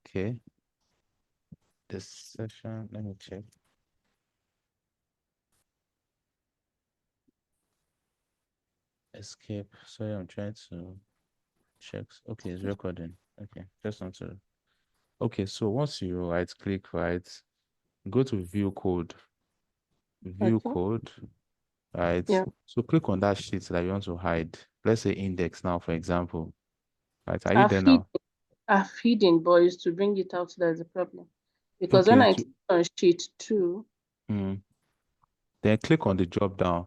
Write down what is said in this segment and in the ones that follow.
Okay. This section, let me check. Escape. Sorry, I'm trying to check. Okay, it's recording. Okay, just want to. Okay, so once you right click, right, go to view code. View Okay. code, right? Yeah. So click on that sheet that you want to hide. Let's say index now, for example. Right, are you I've there hidden, now? I've hidden, but it's to bring it out that's the problem. Because when Okay, I click on sheet 2, mm, then click on the drop down.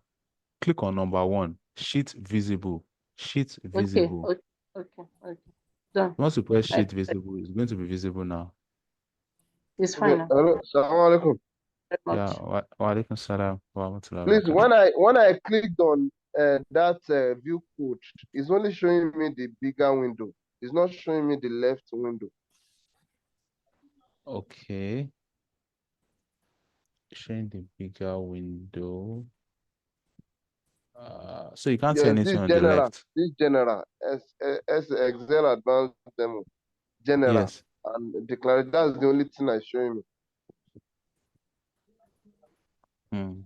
Click on number 1, sheet visible. Sheet okay, visible. okay, okay, okay. Done. Once you press I, sheet visible, it's going to be visible now. it's Okay, fine now. hello, Assalamu alaikum. Very Yeah, much. wa alaikum salam wa rahmatullahi wa Please, barakatuh. when I clicked on that view code, it's only showing me the bigger window. It's not showing me the left window. Okay, showing the bigger window. So you can't see Yes, anything on the left. this general, Excel advanced demo, general, Yes. and declare. That's the only thing that's showing me. Hmm.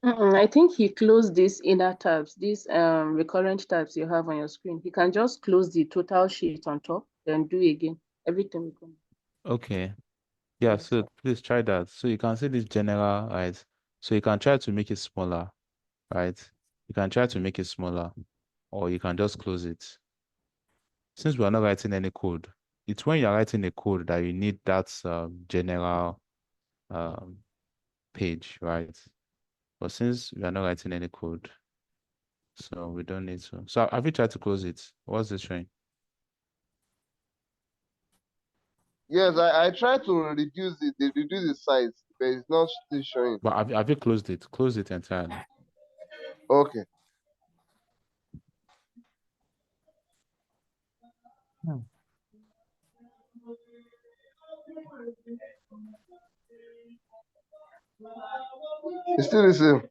I think he closed these inner tabs, these recurrent tabs you have on your screen. He can just close the total sheet on top, then do again. Everything will come. Okay. Yeah, Yes. so please try that. So you can see this general, right? So you can try to make it smaller, right? You can try to make it smaller, or you can just close it. Since we are not writing any code, it's when you're writing a code that you need that general um, page, right? But since we are not writing any code, so we don't need to. So have you tried to close it? What's this showing? Yes, I tried to reduce it, reduce the size, but it's not still showing. But have you closed it? Close it entirely. Okay. Hmm. It's still the same.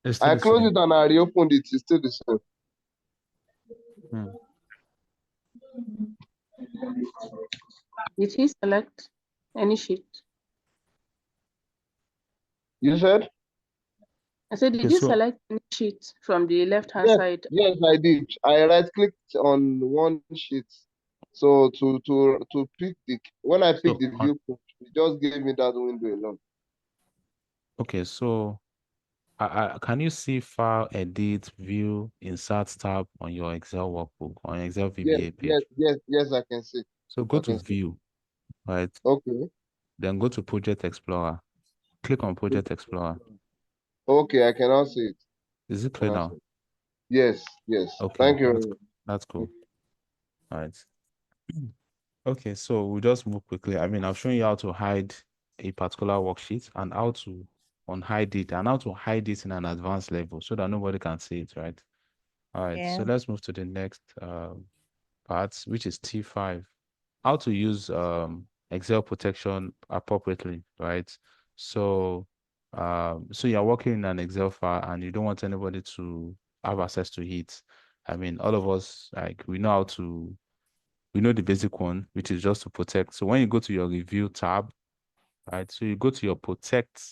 It's still I the closed same. it and I reopened it. It's still the same. Hmm. Did he select any sheet? You said? I said, Okay, did you so select any sheet from the left-hand Yes, side? yes, I did. I right clicked on one sheet. So to pick the when I picked so the viewport, it just gave me that window alone. okay, so can you see file, edit, view, insert tab on your Excel workbook, on your Excel Yes, VBA yes, page? yes, yes, I can see. So go I to can see. view, right? Okay. Then go to Project Explorer. Click on Project Explorer. Okay, I cannot see it. Is it I clear cannot see now? it. Yes, yes. Okay, Thank you very much. that's cool. All right. Okay, so we'll just move quickly. I mean, I've shown you how to hide a particular worksheet and how to unhide it and how to hide it in an advanced level so that nobody can see it, right? All right, so Yeah. let's move to the next part, which is T5. How to use Excel protection appropriately, right? So, so you're working in an Excel file and you don't want anybody to have access to it. I mean, all of us, like, we know how to, we know the basic one, which is just to protect. So when you go to your review tab, right? So you go to your protect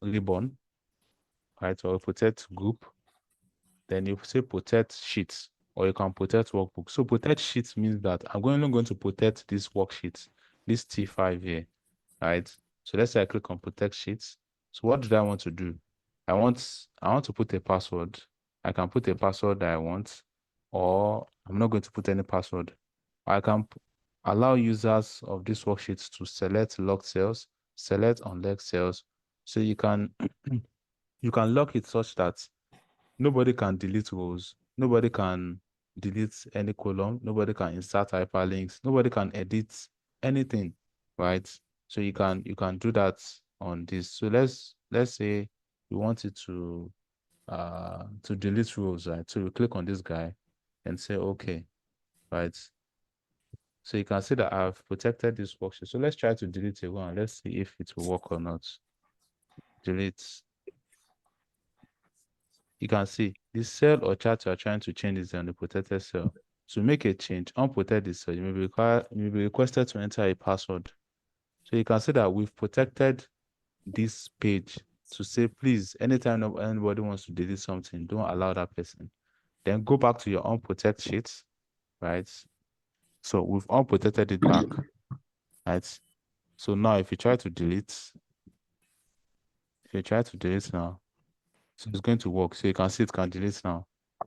ribbon, right? Or protect group, then you say protect sheets, or you can protect workbook. So protect sheets means that I'm only going to protect this worksheet, this T5 here, right? So let's say I click on protect sheets. So what do I want to do? I want to put a password. I can put a password that I want, or I'm not going to put any password. I can allow users of this worksheet to select locked cells, select unlocked cells. So you can you can lock it such that nobody can delete rows. Nobody can delete any column. Nobody can insert hyperlinks. Nobody can edit anything, right? So you can do that on this. So let's say you want it to delete rows, right? So you click on this guy and say okay, right? So you can see that I've protected this worksheet. So let's try to delete a row and let's see if it will work or not. Delete. You can see this cell or chart you are trying to change is on the protected cell. To make a change, unprotect this, so you may be requested to enter a password. So you can see that we've protected this page to say, please, anytime anybody wants to delete something, don't allow that person. Then go back to your unprotect sheets, right? So we've unprotected it back, right? So now if you try to delete now, so it's going to work. So you can see it can delete now,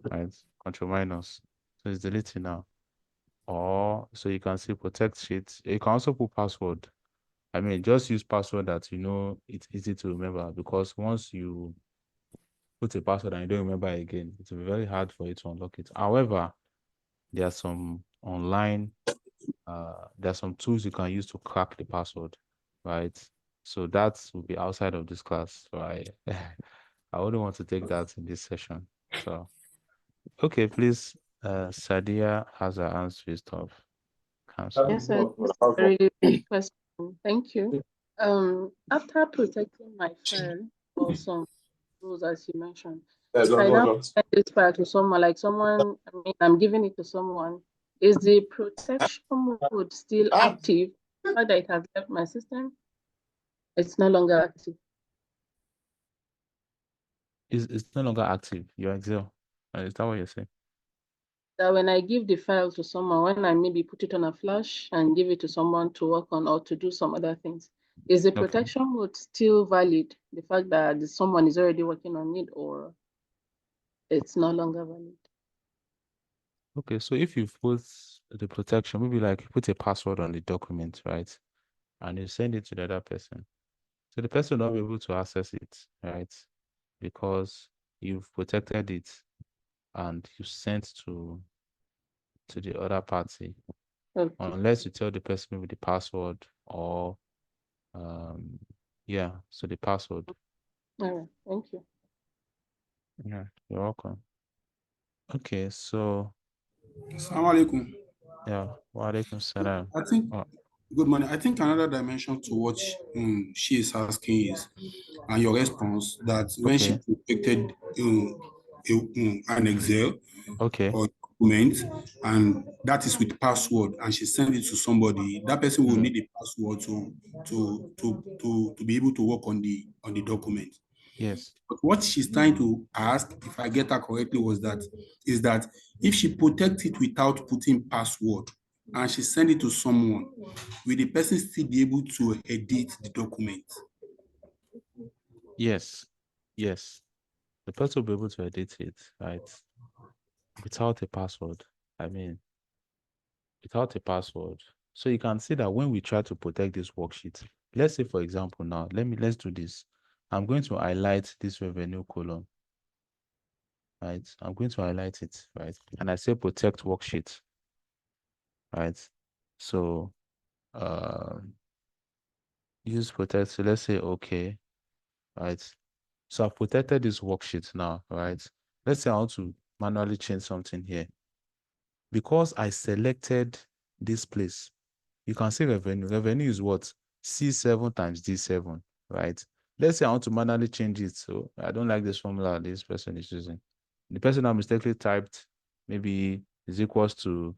right? Control minus. So it's deleting now. Or so you can see protect sheets. You can also put password. I mean, just use password that you know it's easy to remember, because once you put a password and you don't remember again, it's very hard for you to unlock it. However, there are some online, there are some tools you can use to crack the password, right? So that will be outside of this class. So I wouldn't want to take that in this session. So, okay, please, Sadia has her hands raised up. Yes, sir. This is a really good question. Thank you. After protecting my file or some rules, as you mentioned, if I now send this file to someone, like someone, I mean, I'm giving it to someone, is the protection mode still active? Now that it has left my system, it's no longer active. It's no longer active. You're exile. Is that what you're saying? That when I give the file to someone, when I maybe put it on a flash and give it to someone to work on or to do some other things, is the Okay. protection mode still valid? The fact that someone is already working on it, or it's no longer valid? Okay, so if you put the protection, maybe like you put a password on the document, right? And you send it to the other person. So the person will not be able to access it, right? Because you've protected it and you sent to the other party. Okay. Unless you tell the person with the password or yeah, so the password. All right. Thank you. Yeah, you're welcome. Okay, so Assalamu alaikum. yeah, wa alaikum salam. I think, Oh, good morning. I think another dimension to what she is asking is, and your response, that when she okay, protected an Excel okay, or document, and that is with password, and she sent it to somebody, that person will need the password to be able to work on the document. yes, But what she's trying to ask, if I get her correctly, is that if she protects it without putting password and she send it to someone, will the person still be able to edit the document? yes, yes. The person will be able to edit it, right? Without a password. I mean, without a password. So you can see that when we try to protect this worksheet, let's say, for example, now, let's do this. I'm going to highlight this revenue column, right? I'm going to highlight it, right? And I say protect worksheet, right? So, use protect. So let's say, okay, right? So I've protected this worksheet now, right? Let's say I want to manually change something here. Because I selected this place, you can see revenue. Revenue is what? C7 times D7, right? Let's say I want to manually change it. So I don't like this formula this person is using. The person now mistakenly typed maybe is equals to,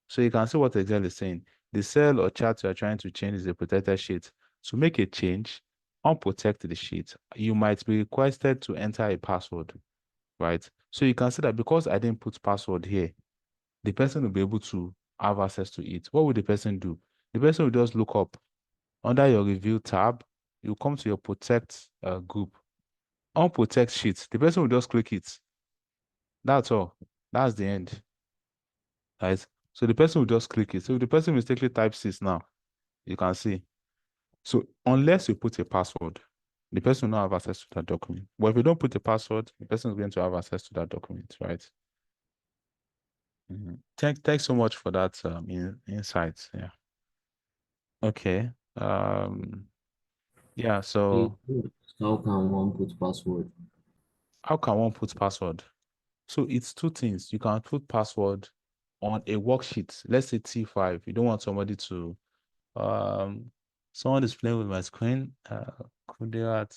so you can see what Excel is saying. The cell or chart you are trying to change is a protected sheet. To make a change, unprotect the sheet. You might be requested to enter a password, right? So you can see that because I didn't put password here, the person will be able to have access to it. What will the person do? The person will just look up under your review tab. You come to your protect group. On protect sheet, the person will just click it. That's all. That's the end. Right? So the person will just click it. So if the person mistakenly types this now, you can see. So unless you put a password, the person will not have access to that document. But if you don't put a password, the person is going to have access to that document, right? Thanks so much for that insight. Yeah. Okay. Yeah, so How can one put password? how can one put password? So it's two things. You can put password on a worksheet. Let's say T5. You don't want somebody to someone is playing with my screen. Kudirat.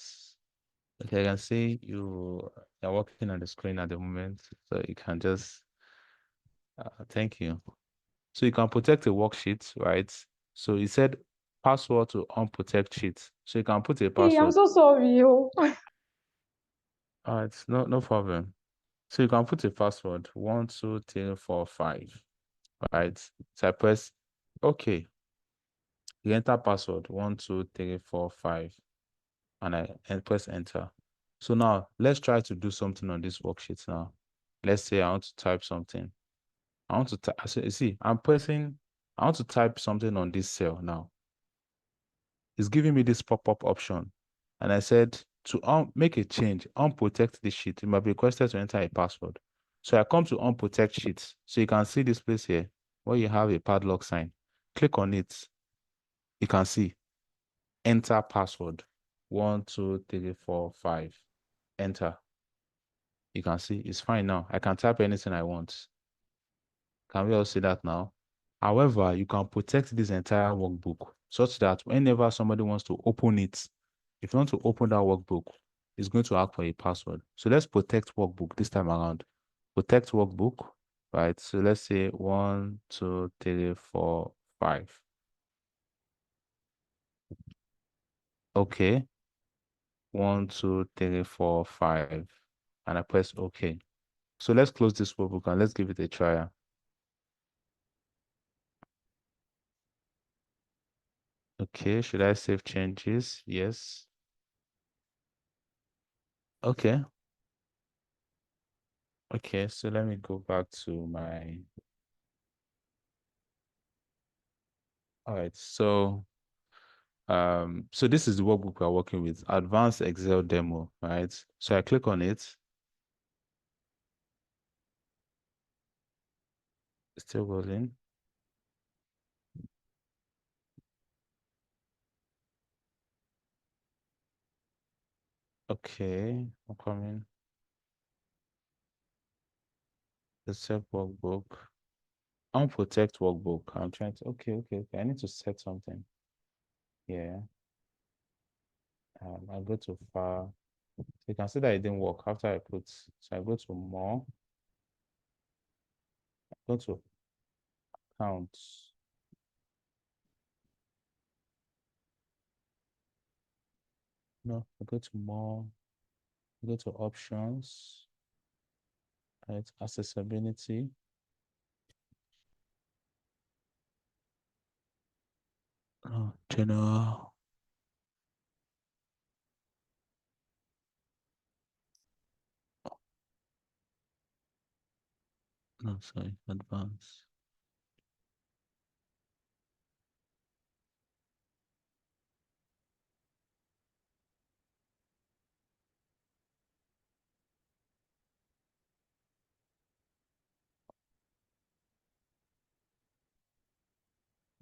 Okay, I can see you're working on the screen at the moment. So you can just Thank you. So you can protect a worksheet, right? So it said password to unprotect sheet. So you can put a Hey, I'm password. so sorry. Oh. All right, no problem. So you can put a password 1, 2, 3, 4, 5. Right? So I press OK. You enter password 1, 2, 3, 4, 5, and I press enter. So now let's try to do something on this worksheet now. Let's say I want to type something. I want to type. See, I want to type something on this cell now. It's giving me this pop-up option. And I said to make a change, unprotect this sheet. It might be requested to enter a password. So I come to unprotect sheets. So you can see this place here where you have a padlock sign. Click on it. You can see enter password 1, 2, 3, 4, 5. Enter. You can see it's fine now. I can type anything I want. Can we all see that now? However, you can protect this entire workbook such that whenever somebody wants to open it, if you want to open that workbook, it's going to ask for a password. So let's protect workbook this time around. Protect workbook, right? So let's say 1, 2, 3, 4, 5. Okay. 1, 2, 3, 4, 5. And I press OK. So let's close this workbook and let's give it a try. Okay, should I save changes? Yes. Okay. Okay, so let me go back to my. All right, so this is the workbook we're working with, Advanced Excel Demo, right? So I click on it. Still rolling. Okay, I'm coming. The set workbook. Unprotect workbook. I'm trying to, okay. I need to set something. Yeah. I go to file. So you can see that it didn't work after I put, so I go to more, I go to accounts. No, I go to more, I go to options, right? Accessibility. Oh, general. No, sorry, advanced.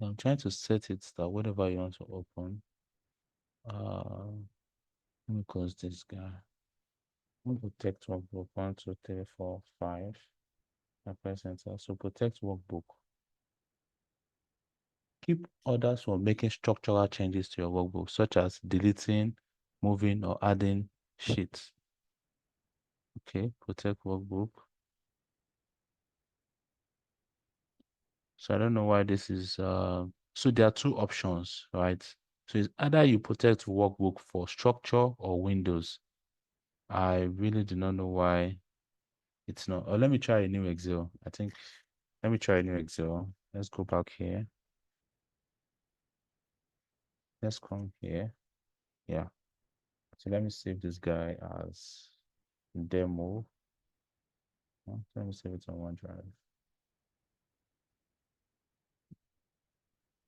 I'm trying to set it that whatever you want to open. Let me close this guy. I'm going to protect workbook 1, 2, 3, 4, 5. I press enter. So protect workbook. Keep others from making structural changes to your workbook, such as deleting, moving, or adding sheets. Okay, protect workbook. So I don't know why this is, so there are two options, right? So it's either you protect workbook for structure or Windows. I really do not know why it's not. Oh, let me try a new Excel. Let me try a new Excel. Let's go back here. Let's come here. Yeah. So let me save this guy as demo. Let me save it on OneDrive.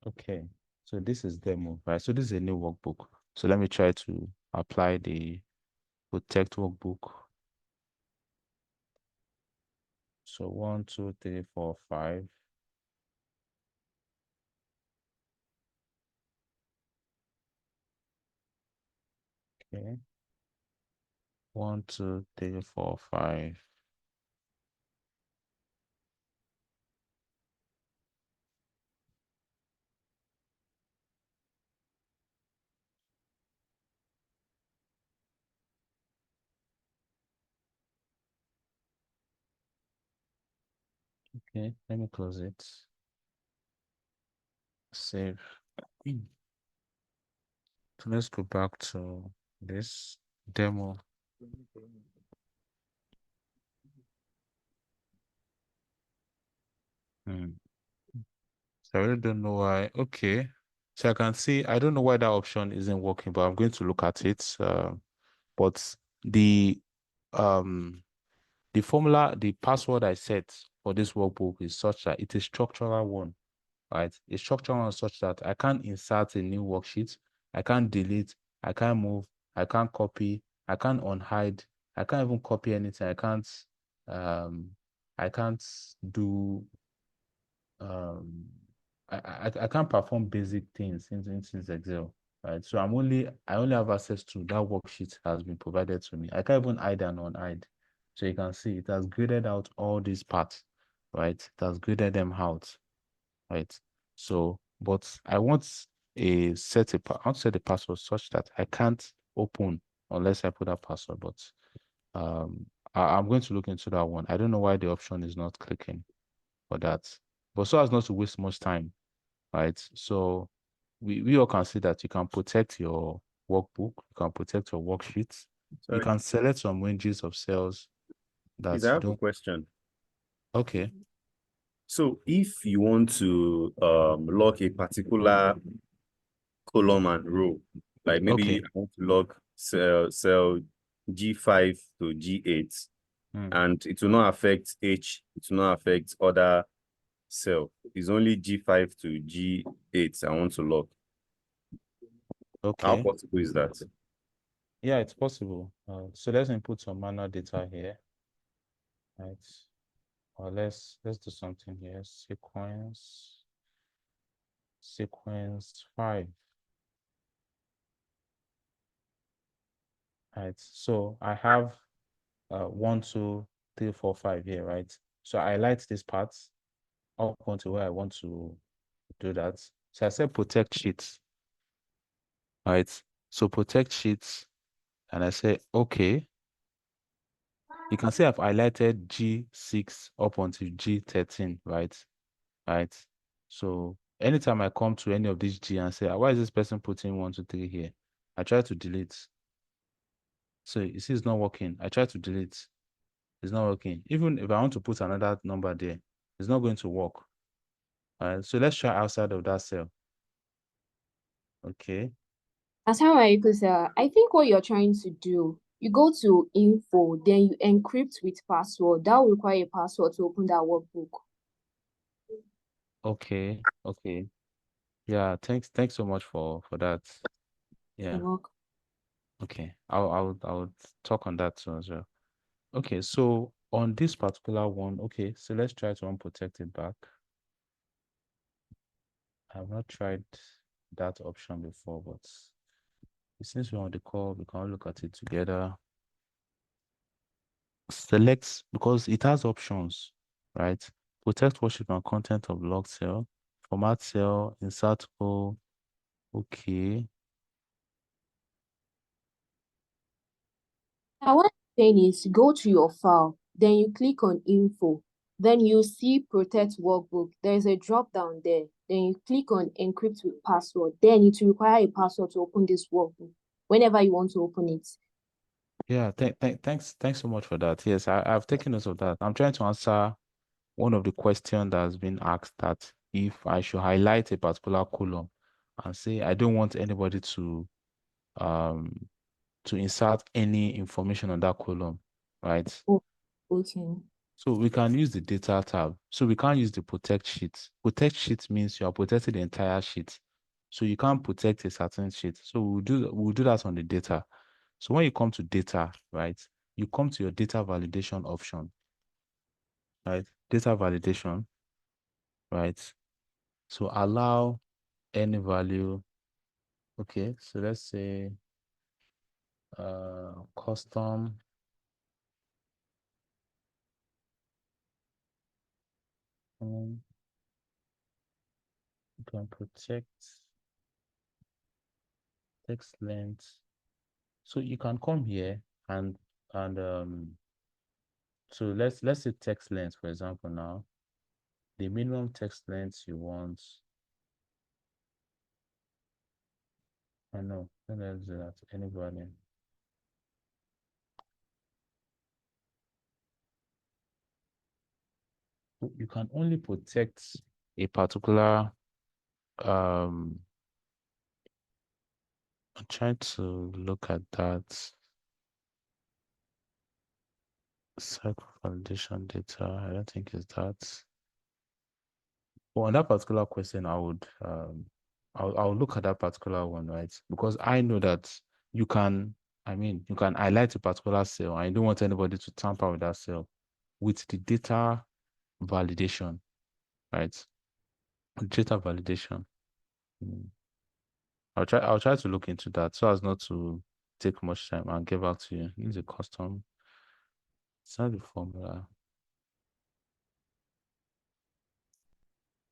Okay. So this is demo, right? So this is a new workbook. So let me try to apply the protect workbook. So 1, 2, 3, 4, 5. Okay. 1, 2, 3, 4, 5. Okay, let me close it. Save. So let's go back to this demo. So I really don't know why. Okay. So I can see, I don't know why that option isn't working, but I'm going to look at it. But the formula, the password I set for this workbook is such that it is structural one, right? It's structural one such that I can't insert a new worksheet, I can't delete, I can't move, I can't copy, I can't unhide, I can't even copy anything. I can't do I can't perform basic things in Excel, right? So I only have access to that worksheet has been provided to me. I can't even hide and unhide. So you can see it has graded out all these parts, right? It has graded them out, right? So, but I want I want to set a password such that I can't open unless I put that password. But I'm going to look into that one. I don't know why the option is not clicking for that. But so as not to waste much time, right? So we all can see that you can protect your workbook, you can protect your worksheets, you Sorry, can select some ranges of cells that please, I you have a don't. question. Okay. So if you want to log a particular column and row, like maybe Okay. I want to log cell G5 to G8, and it will not affect H, it will not affect other cell. It's only G5 to G8 I want to log. How Okay. possible is that? Yeah, it's possible. So let's input some manual data here, right? Or let's do something here. Sequence 5. Right. So I have 1, 2, 3, 4, 5 here, right? So I highlight this part up onto where I want to do that. So I said protect sheets, right? So protect sheets, and I say, okay. You can see I've highlighted G6 up until G13, right? Right. So anytime I come to any of these G and say, why is this person putting 1, 2, 3 here? I try to delete. So you see it's not working. I try to delete. It's not working. Even if I want to put another number there, it's not going to work. All right. So let's try outside of that cell. Okay. Assalamualaikum, sir. I think what you're trying to do, you go to info, then you encrypt with password. That will require a password to open that workbook. Okay. Okay. Yeah. Thanks so much for that. Yeah. You're welcome. Okay. I'll talk on that too as well. Okay. So on this particular one, okay. So let's try to unprotect it back. I've not tried that option before, but since we're on the call, we can look at it together. Select, because it has options, right? Protect worksheet and content of locked cell, format cell, insert call. Okay. Now, what I'm saying is go to your file, then you click on info, then you see protect workbook. There's a drop down there. Then you click on encrypt with password. Then it will require a password to open this workbook whenever you want to open it. Yeah, thanks so much for that. Yes, I've taken note of that. I'm trying to answer one of the questions that has been asked, that if I should highlight a particular column and say I don't want anybody to insert any information on that column, right? Oh, okay. So we can use the data tab. So we can't use the protect sheet. Protect sheet means you are protecting the entire sheet. So you can't protect a certain sheet. So we'll do that on the data. So when you come to data, right, you come to your data validation option, right? Data validation, right? So allow any value. Okay, so let's say custom you can protect text length. So you can come here and so let's say text length, for example. Now the minimum text length you want. I know, let's do that. Anybody. You can only protect a particular I'm trying to look at that. Cycle validation data. I don't think it's that. Well, on that particular question, I'll look at that particular one, right? Because I know that you can highlight a particular cell, and I don't want anybody to tamper with that cell with the data validation, right? Data validation. I'll try to look into that so as not to take much time and get back to you. Use a custom. It's not the formula.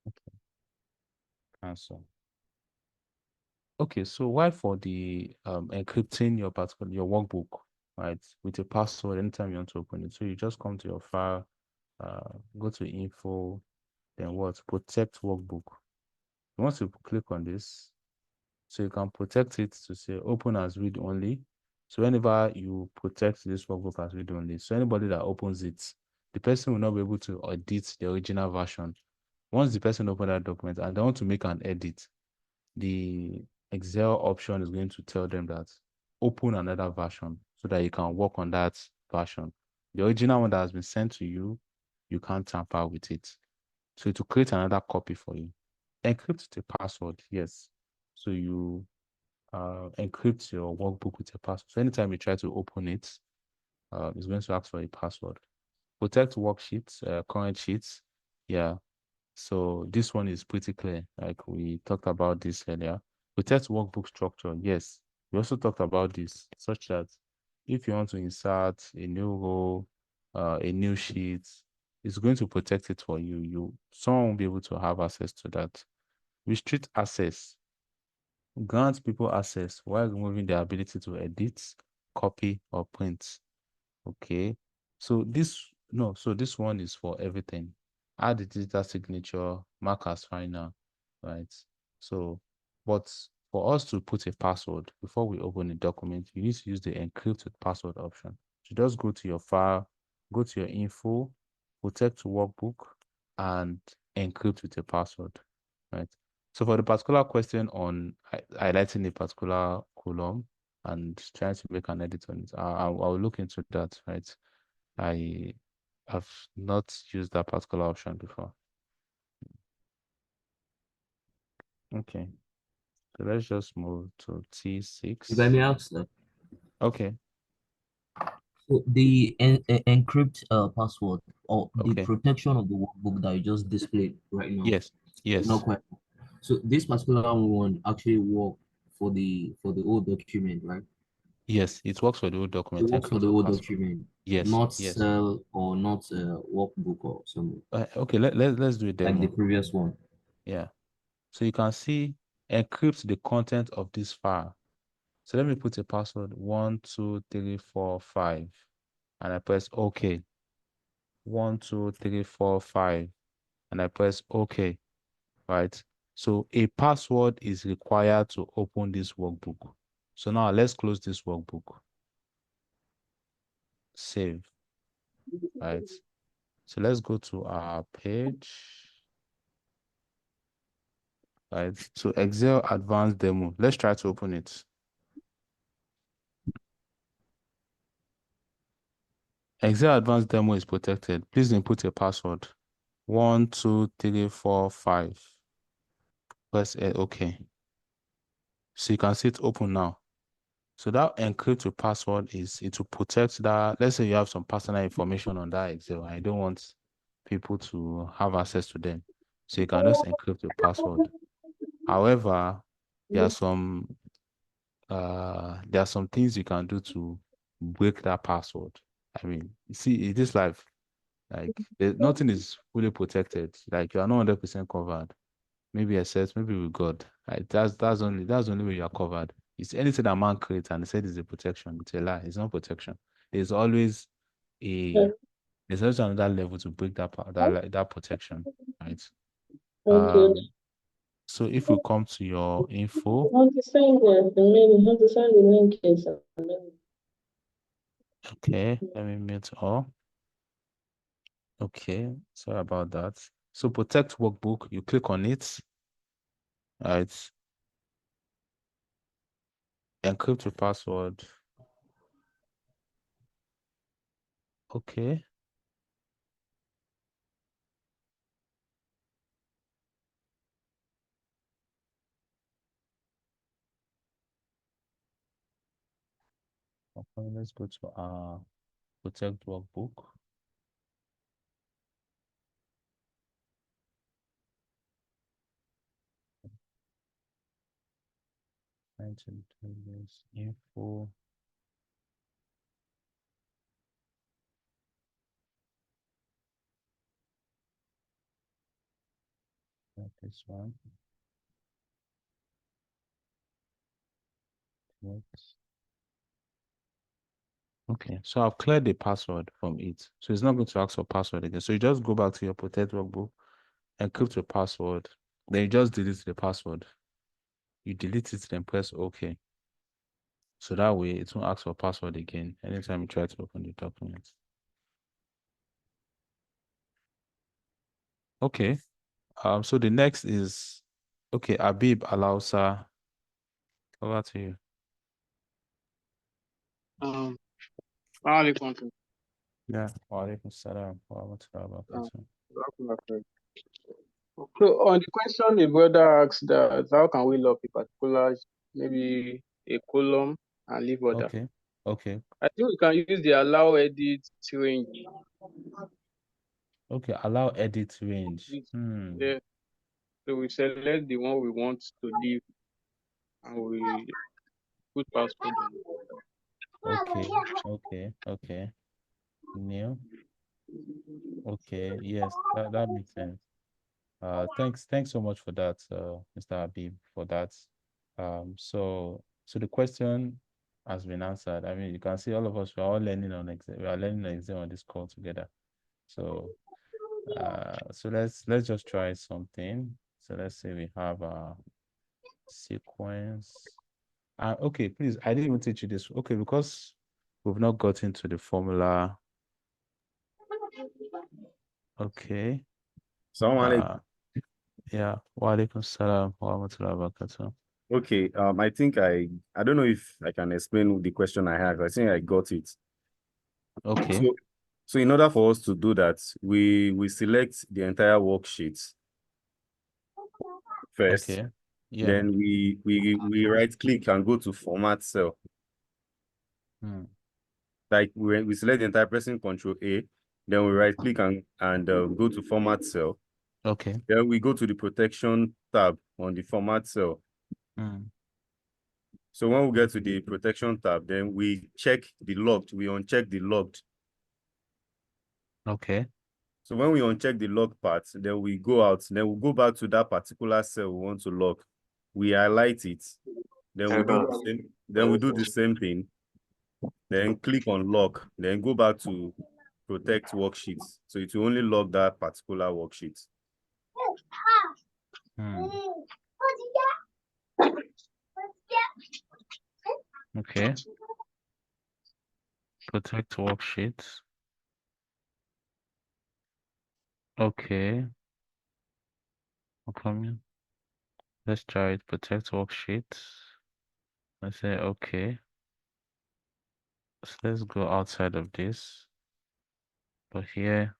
Okay. Cancel. Okay, so why for the encrypting your workbook, right, with a password anytime you want to open it? So you just come to your file, go to info, then what? Protect workbook. Once you click on this, so you can protect it to say open as read only. So whenever you protect this workbook as read only, so anybody that opens it, the person will not be able to edit the original version. Once the person opens that document and they want to make an edit, the Excel option is going to tell them that open another version so that you can work on that version. The original one that has been sent to you, you can't tamper with it. So to create another copy for you, encrypt the password, yes. So you encrypt your workbook with a password. So anytime you try to open it, it's going to ask for a password. Protect worksheets, current sheets. Yeah. So this one is pretty clear. Like we talked about this earlier. Protect workbook structure. Yes. We also talked about this, such that if you want to insert a new row, a new sheet, it's going to protect it for you. Someone will be able to have access to that. Restrict access. Grant people access while removing their ability to edit, copy, or print. Okay. So this one is for everything. Add the digital signature, mark as final, right? So, but for us to put a password before we open a document, you need to use the encrypted password option. So just go to your file, go to your info, protect workbook, and encrypt with a password, right? So for the particular question on highlighting a particular column and trying to make an edit on it, I'll look into that, right? I have not used that particular option before. Okay. So let's just move to T6. If I may ask that. Okay. So the encrypt password or the Okay. protection of the workbook that you just displayed right now. Yes. Yes. Not quite. So this particular one actually work for the old document, right? Yes, it works for the old It document. works for the Encrypted old password. document, Yes. not Yes. cell or not workbook or something Okay. Let's do a demo. like the previous one. Yeah. So you can see encrypt the content of this file. So let me put a password 1, 2, 3, 4, 5, and I press OK. 1, 2, 3, 4, 5, and I press OK. Right? So a password is required to open this workbook. So now let's close this workbook. Save. Right? So let's go to our page. Right? So Excel Advanced Demo. Let's try to open it. Excel Advanced Demo is protected. Please input a password. 1, 2, 3, 4, 5. Press OK. So you can see it open now. So that encrypted password is it will protect that. Let's say you have some personal information on that Excel. I don't want people to have access to them. So you can just encrypt your password. However, there are some things you can do to break that password. I mean, you see, in this life, like nothing is fully protected. Like you are not 100% covered. Maybe except maybe with God. Right? That's only way you are covered. It's anything that man creates and he said is a protection. It's a lie. It's not protection. There's always a There's also another level to break that protection, right? Okay. So if we come to your info, How to send the mail, how to send the link is okay, let me mute all. Okay, sorry about that. So protect workbook, you click on it, right? Encrypt your password. Okay. Okay, let's go to our protect workbook. Info. Not this one. Next. Okay, so I've cleared the password from it. So it's not going to ask for password again. So you just go back to your protect workbook, encrypt your password, then you just delete the password. You delete it, then press OK. So that way it won't ask for password again anytime you try to open the document. Okay. So the next is Habib Alausa. Over to you. Alaikum. Yeah. Wa alaikum salam wa rahmatullahi wa barakatuh. So on the question the brother asked that how can we lock a particular, maybe a column and leave order? Okay. Okay. I think we can use the allow edit range. Okay. Allow edit range. Yeah. So we select the one we want to leave and we put password on it. Okay. Okay. Okay. New. Okay. Yes, that makes sense. Thanks so much for that, Mr. Habib, for that. So the question has been answered. I mean, you can see all of us, we're all learning on exam. We are learning on exam on this call together. So so let's just try something. So let's say we have a sequence. Okay, please, I didn't even teach you this. Okay, because we've not got into the formula. Okay. Yeah. Wa alaikum salam wa rahmatullahi wa barakatuh. Okay, I think I don't know if I can explain the question I have. I think I got it. Okay. So in order for us to do that, we select the entire worksheet first. Okay. Yeah. Then we right click and go to format cell. Like we select the entire, pressing Control A, then we right click and go to format cell. Okay. Then we go to the protection tab on the format cell. So when we get to the protection tab, then we check the locked, we uncheck the locked. Okay. So when we uncheck the lock part, then we go out, then we'll go back to that particular cell we want to lock. We highlight it, then we do the same thing, then click on lock, then go back to protect worksheets. So it will only lock that particular worksheet. Okay. Protect worksheets. Okay. Okay. Let's try it. Protect worksheets. Let's say okay. So let's go outside of this. But here.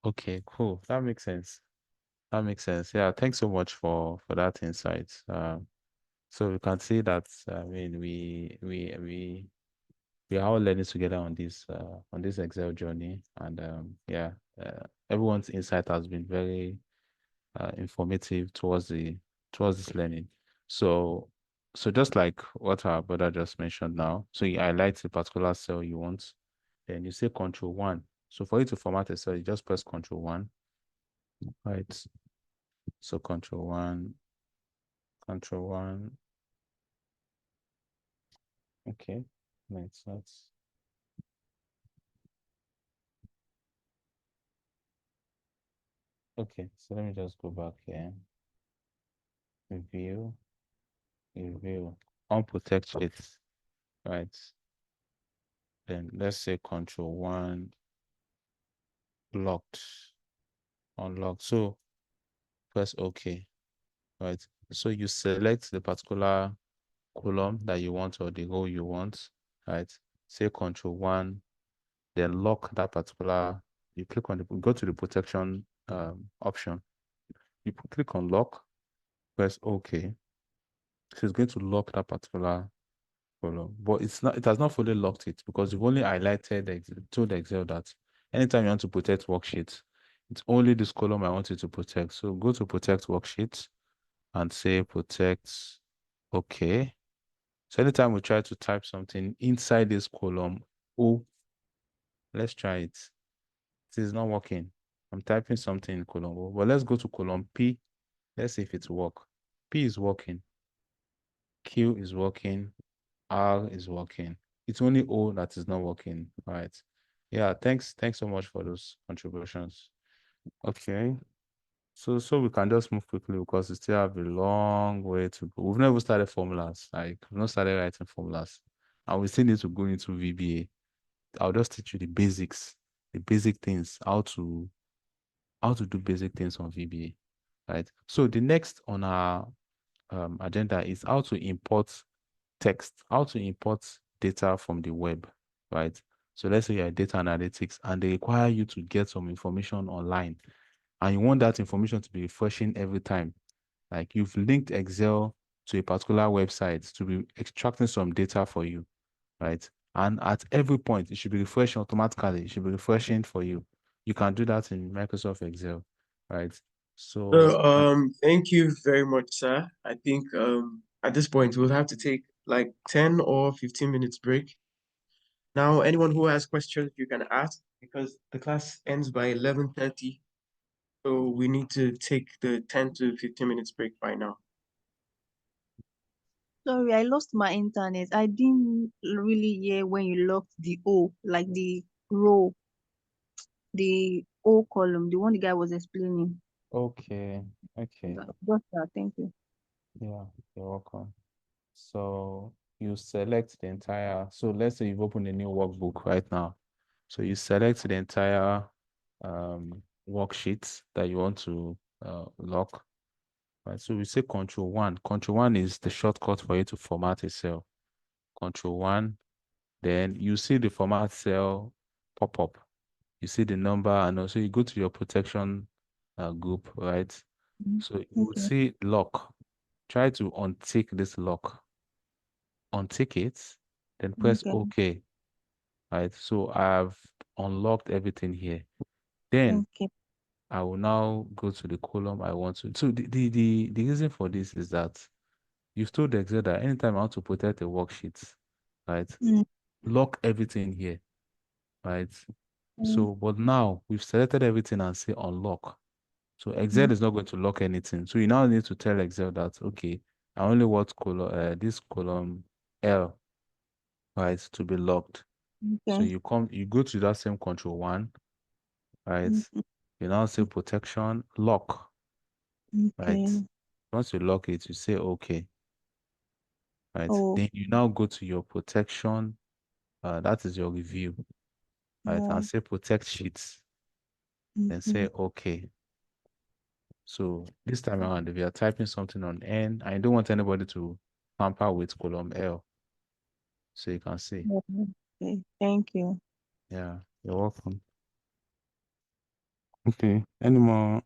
Okay, cool. That makes sense. That makes sense. Yeah, thanks so much for that insight. So you can see that I mean we are all learning together on this Excel journey, and yeah, everyone's insight has been very informative towards this learning. So just like what our brother just mentioned now, so you highlight the particular cell you want, then you say Control 1. So for you to format a cell, you just press Control 1. Right. So Control 1. Okay. Nice. Okay, so let me just go back here. Review, unprotect sheets, right? Then let's say Control-1, locked, unlocked. So press OK, right? So you select the particular column that you want or the row you want, right? Say Control-1, then lock that particular. You click on go to the protection option. You click on lock, press OK. So it's going to lock that particular column, but it's not. It has not fully locked it because you've only highlighted told Excel that anytime you want to protect worksheets, it's only this column I want you to protect. So go to protect worksheets and say protect. Okay. So anytime we try to type something inside this column, oh, let's try it. It is not working. I'm typing something in column O, but let's go to column P. Let's see if it works. P is working. Q is working. R is working. It's only O that is not working. All right. Yeah, thanks so much for those contributions. Okay. So we can just move quickly because we still have a long way to go. We've never started formulas. Like we've not started writing formulas. And we still need to go into VBA. I'll just teach you the basics, the basic things, how to do basic things on VBA. Right. So the next on our agenda is how to import text, how to import data from the web, right? So let's say you're data analytics and they require you to get some information online and you want that information to be refreshing every time. Like you've linked Excel to a particular website to be extracting some data for you, right? And at every point, it should be refreshing automatically. It should be refreshing for you. You can do that in Microsoft Excel, right? So, Thank you very much, sir. I think at this point we'll have to take like 10 or 15 minutes break. Now, anyone who has questions, you can ask because the class ends by 11:30. So we need to take the 10 to 15 minutes break by now. Sorry, I lost my internet. I didn't really hear when you locked the O, like the row, the O column, the one the guy was explaining. okay. Just that, thank you. Yeah, you're welcome. So you select the entire, so let's say you've opened a new workbook right now. So you select the entire worksheet that you want to lock. Right. So we say Control-1. Control-1 is the shortcut for you to format a cell. Control-1, then you see the format cell pop up. You see the number, and also you go to your protection group, right? So you will see lock. Try to untick this lock. Untick it, then press OK. Right. So I've unlocked everything here. Then I will now go to the column I want to. So the reason for this is that you've told Excel that anytime I want to protect a worksheet, right? Lock everything here, right? So, but now we've selected everything and say unlock. So Excel is not going to lock anything. So you now need to tell Excel that, okay, I only want this column L, right, to be locked. So you go to that same Control-1, right? You now say protection, lock, right? Once you lock it, you say okay, right? Then you now go to your protection, that is your review, right? And say protect sheets, then say okay. So this time around, if you are typing something on N, I don't want anybody to tamper with column L. So you can see. Okay, thank you. Yeah, you're welcome. Okay, any more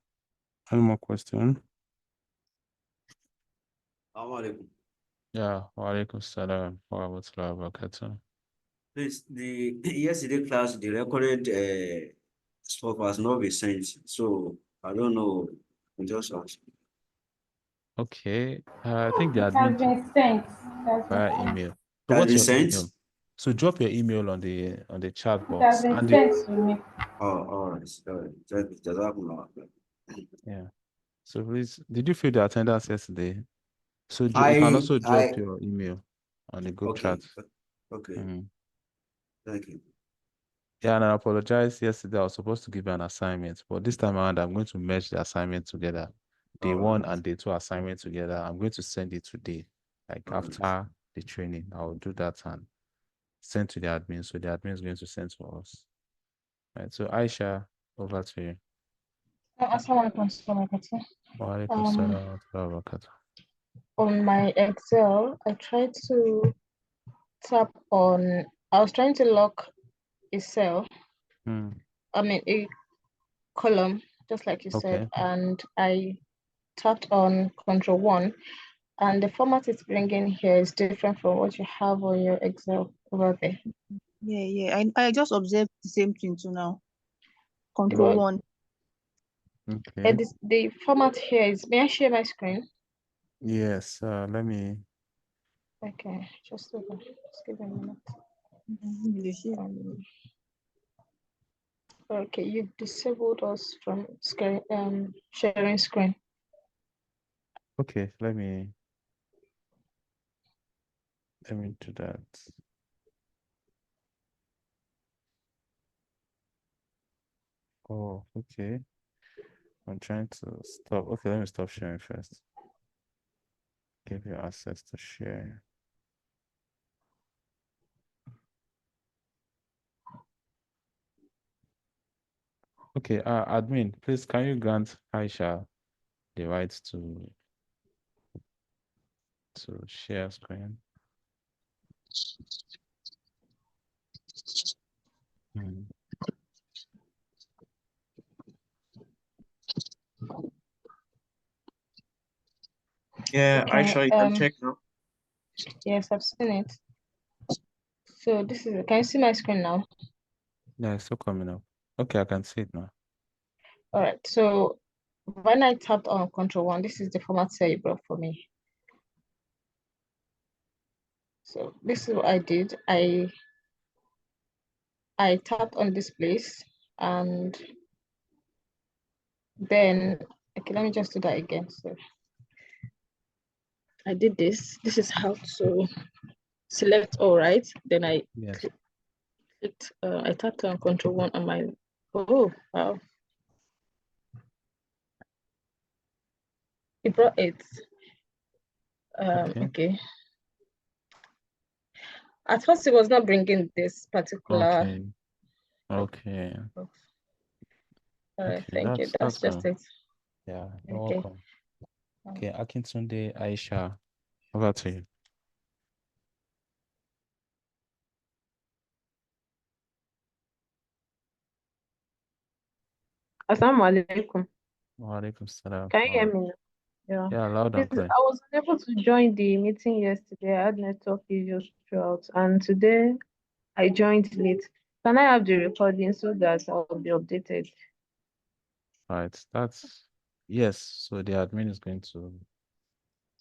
question? Yeah, wa alaikum salam wa rahmatullahi wa barakatuh. Please, the yesterday class, the recorded stuff has not been sent, so I don't know. I'm just asking. Okay, I think the It has admin been sent. via email. So It has what's been your sent? email? So drop your email on the chat It has box. been And sent to me. Oh, all right. yeah. So please, did you fill the attendance yesterday? So you can also drop your email on the group chat. Okay. Mhm. Thank you. Yeah, and I apologize. Yesterday I was supposed to give you an assignment, but this time around I'm going to merge the assignment together. Day one and day two assignment together. I'm going to send it today. Like after the training, I'll do that and send to the admin. So the admin is going to send to us. Right. So Aisha, over to you. Assalamualaikum. Wa alaikum salam wa rahmatullahi wa barakatuh. On my Excel, I tried to tap on, I was trying to lock a cell, I mean a column, just like you said, Okay. and I tapped on Control 1, and the format it's bringing here is different from what you have on your Excel over there. Yeah. I just observed the same thing too now. Control But 1. Okay. the format here is, may I share my screen? Yes. Let me. Okay, just give me a minute. Okay, you disabled us from sharing screen. Okay. Let me do that. Oh, okay. I'm trying to stop. Okay, let me stop sharing first. Give you access to share. Okay, admin, please can you grant Aisha the right to share screen? Yeah, Okay, Aisha, you can check now. yes, I've seen it. So this is, can you see my screen now? Yeah, it's still coming up. Okay, I can see it now. All right, so when I tapped on Control 1, this is the format cell you brought for me. So this is what I did. I tapped on this place, and then, okay, let me just do that again. So I did this. This is how to select all, right? Then I clicked, I tapped on Control 1 on my, oh, wow. It brought it. Okay. At first, it was not bringing this particular. Okay. All right, thank you. That's just it. Yeah, you're Okay. welcome. Okay, Akintunde, Aisha, over to you. Assalamu alaikum. Wa alaikum salam. Can you hear me? Yeah. Yeah, loud and Please, clear. I was unable to join the meeting yesterday. I had network issues throughout, and today I joined late. Can I have the recording so that I'll be updated? Right, yes. So the admin is going to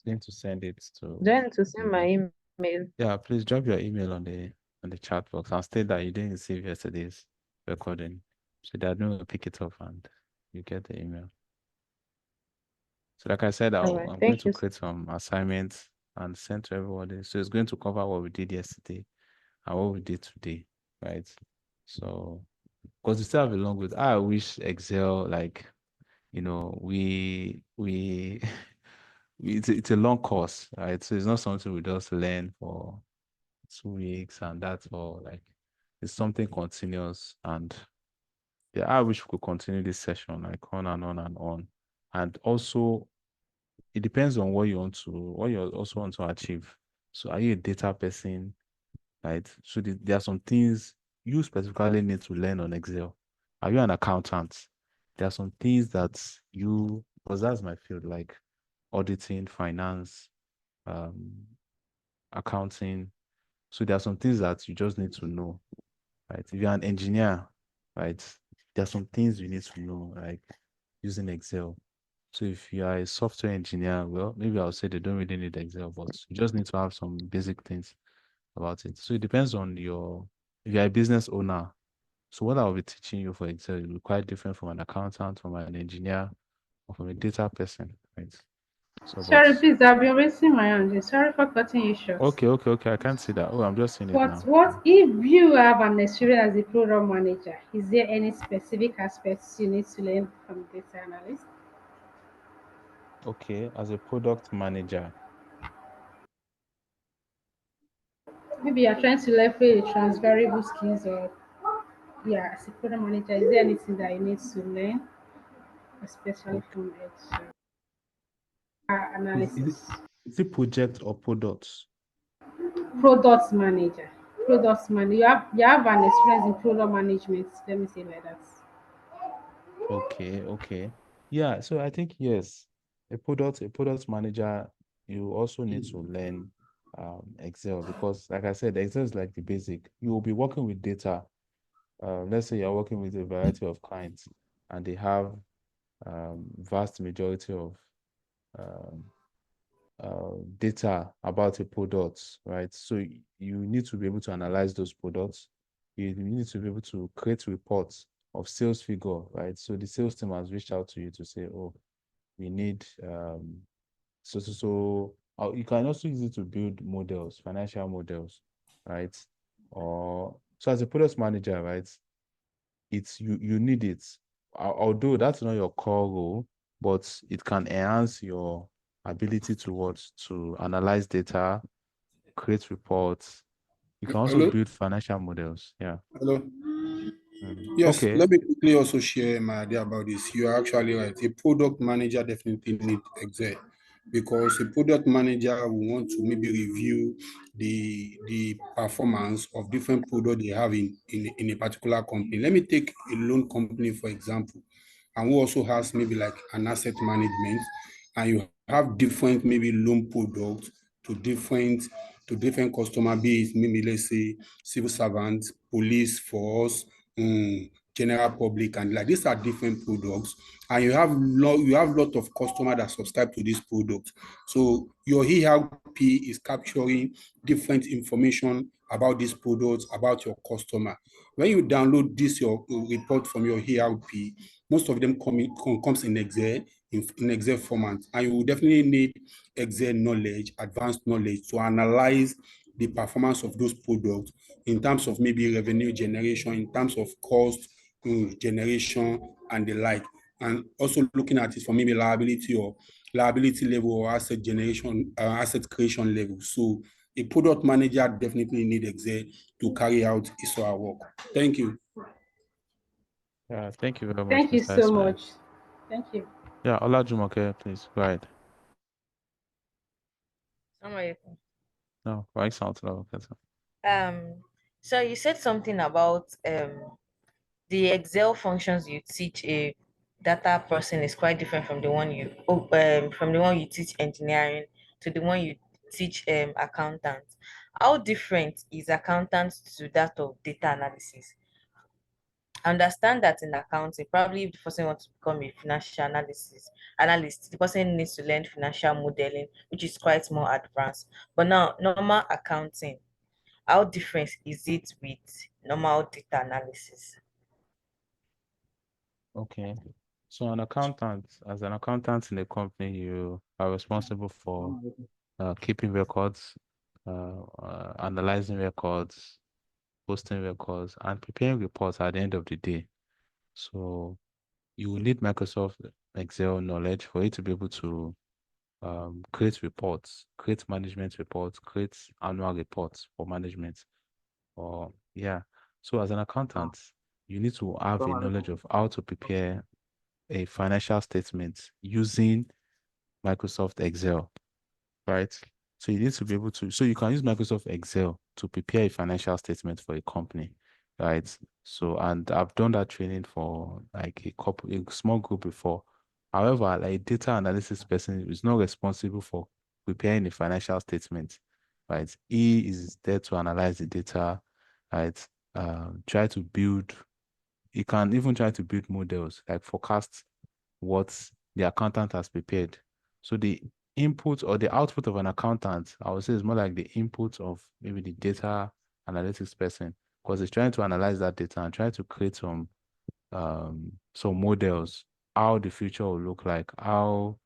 send it to. Then to send my email. Yeah, please drop your email on the chat box and state that you didn't receive yesterday's recording, so the admin will pick it up and you get the email. So like I said, I'm going to create some assignments and send to everybody. So it's going to cover what we did yesterday and what we did today, right? So, because we still have a long way. I wish Excel, like, it's a long course, right? So it's not something we just learn for 2 weeks and that's all. Like, it's something continuous. And yeah, I wish we could continue this session, like on and on and on. And also, it depends on what you also want to achieve. So are you a data person, right? So there are some things you specifically need to learn on Excel. Are you an accountant? There are some things that because that's my field, like auditing, finance, accounting. So there are some things that you just need to know, right? If you're an engineer, right, there are some things you need to know, like using Excel. So if you are a software engineer, well, maybe I'll say they don't really need Excel, but you just need to have some basic things about it. So it depends on if you're a business owner. So what I'll be teaching you for Excel will be quite different from an accountant, from an engineer, or from a data person, right? So, Sorry, but please, I've been raising my hand. Sorry for cutting you short. okay. I can't see that. Oh, I'm just seeing it But now. what if you have an experience as a program manager? Is there any specific aspects you need to learn from data analyst? Okay, as a product manager. Maybe you're trying to leverage transferable skills, or yeah, as a product manager, is there anything that you need to learn, especially from Excel analysis? Is it project or products? Product manager. Product manager. You have an experience in product management. Let me say like that. Okay. Yeah, so I think yes, a product manager, you also need to learn Excel, because like I said, Excel is like the basic. You will be working with data. Let's say you're working with a variety of clients and they have vast majority of um, data about a product, right? So you need to be able to analyze those products. You need to be able to create reports of sales figure, right? So the sales team has reached out to you to say, oh, we need you can also use it to build models, financial models, right? Or so as a product manager, right? It's you need it. Although that's not your core role, but it can enhance your ability to analyze data, create reports. You can also Hello? build financial models. Yeah. Hello. Yes, Okay. let me quickly also share my idea about this. You are actually right. A product manager definitely need Excel, because a product manager will want to maybe review the performance of different products they have in a particular company. Let me take a loan company, for example, and who also has maybe like an asset management, and you have different maybe loan products to different customer base, maybe let's say civil servants, police force, general public, and like these are different products, and you have lot of customers that subscribe to this product. So your ERP is capturing different information about this product, about your customer. When you download this your report from your ERP, most of them comes in Excel, in Excel format, and you will definitely need Excel knowledge, advanced knowledge, to analyze the performance of those products in terms of maybe revenue generation, in terms of cost generation, and the like, and also looking at it from maybe liability level or asset generation, asset creation level. So a product manager definitely need Excel to carry out his or her work. Thank you. Yeah, thank you very much, Thank you Mr. so Ismail. much. Thank you. Yeah, Olajumoke, please go ahead. No, right sound low. So you said something about the Excel functions you teach a data person is quite different from the one you teach engineering to the one you teach accountant. How different is accountant to that of data analysis? I understand that in accounting, probably if the person wants to become a financial analyst, the person needs to learn financial modeling, which is quite more advanced. But now, normal accounting, how different is it with normal data analysis? Okay. So as an accountant in a company, you are responsible for keeping records, analyzing records, posting records, and preparing reports at the end of the day. So you will need Microsoft Excel knowledge for you to be able to create reports, create management reports, create annual reports for management. So as an accountant, you need to have a knowledge of how to prepare a financial statement using Microsoft Excel, right? So you need to be able to, so you can use Microsoft Excel to prepare a financial statement for a company, right? So, and I've done that training for like a small group before. However, like a data analysis person is not responsible for preparing a financial statement, right? He is there to analyze the data, right? He can even try to build models, like forecast what the accountant has prepared. So the input or the output of an accountant, I would say, is more like the input of maybe the data analytics person, because it's trying to analyze that data and try to create some models, how the future will look like, how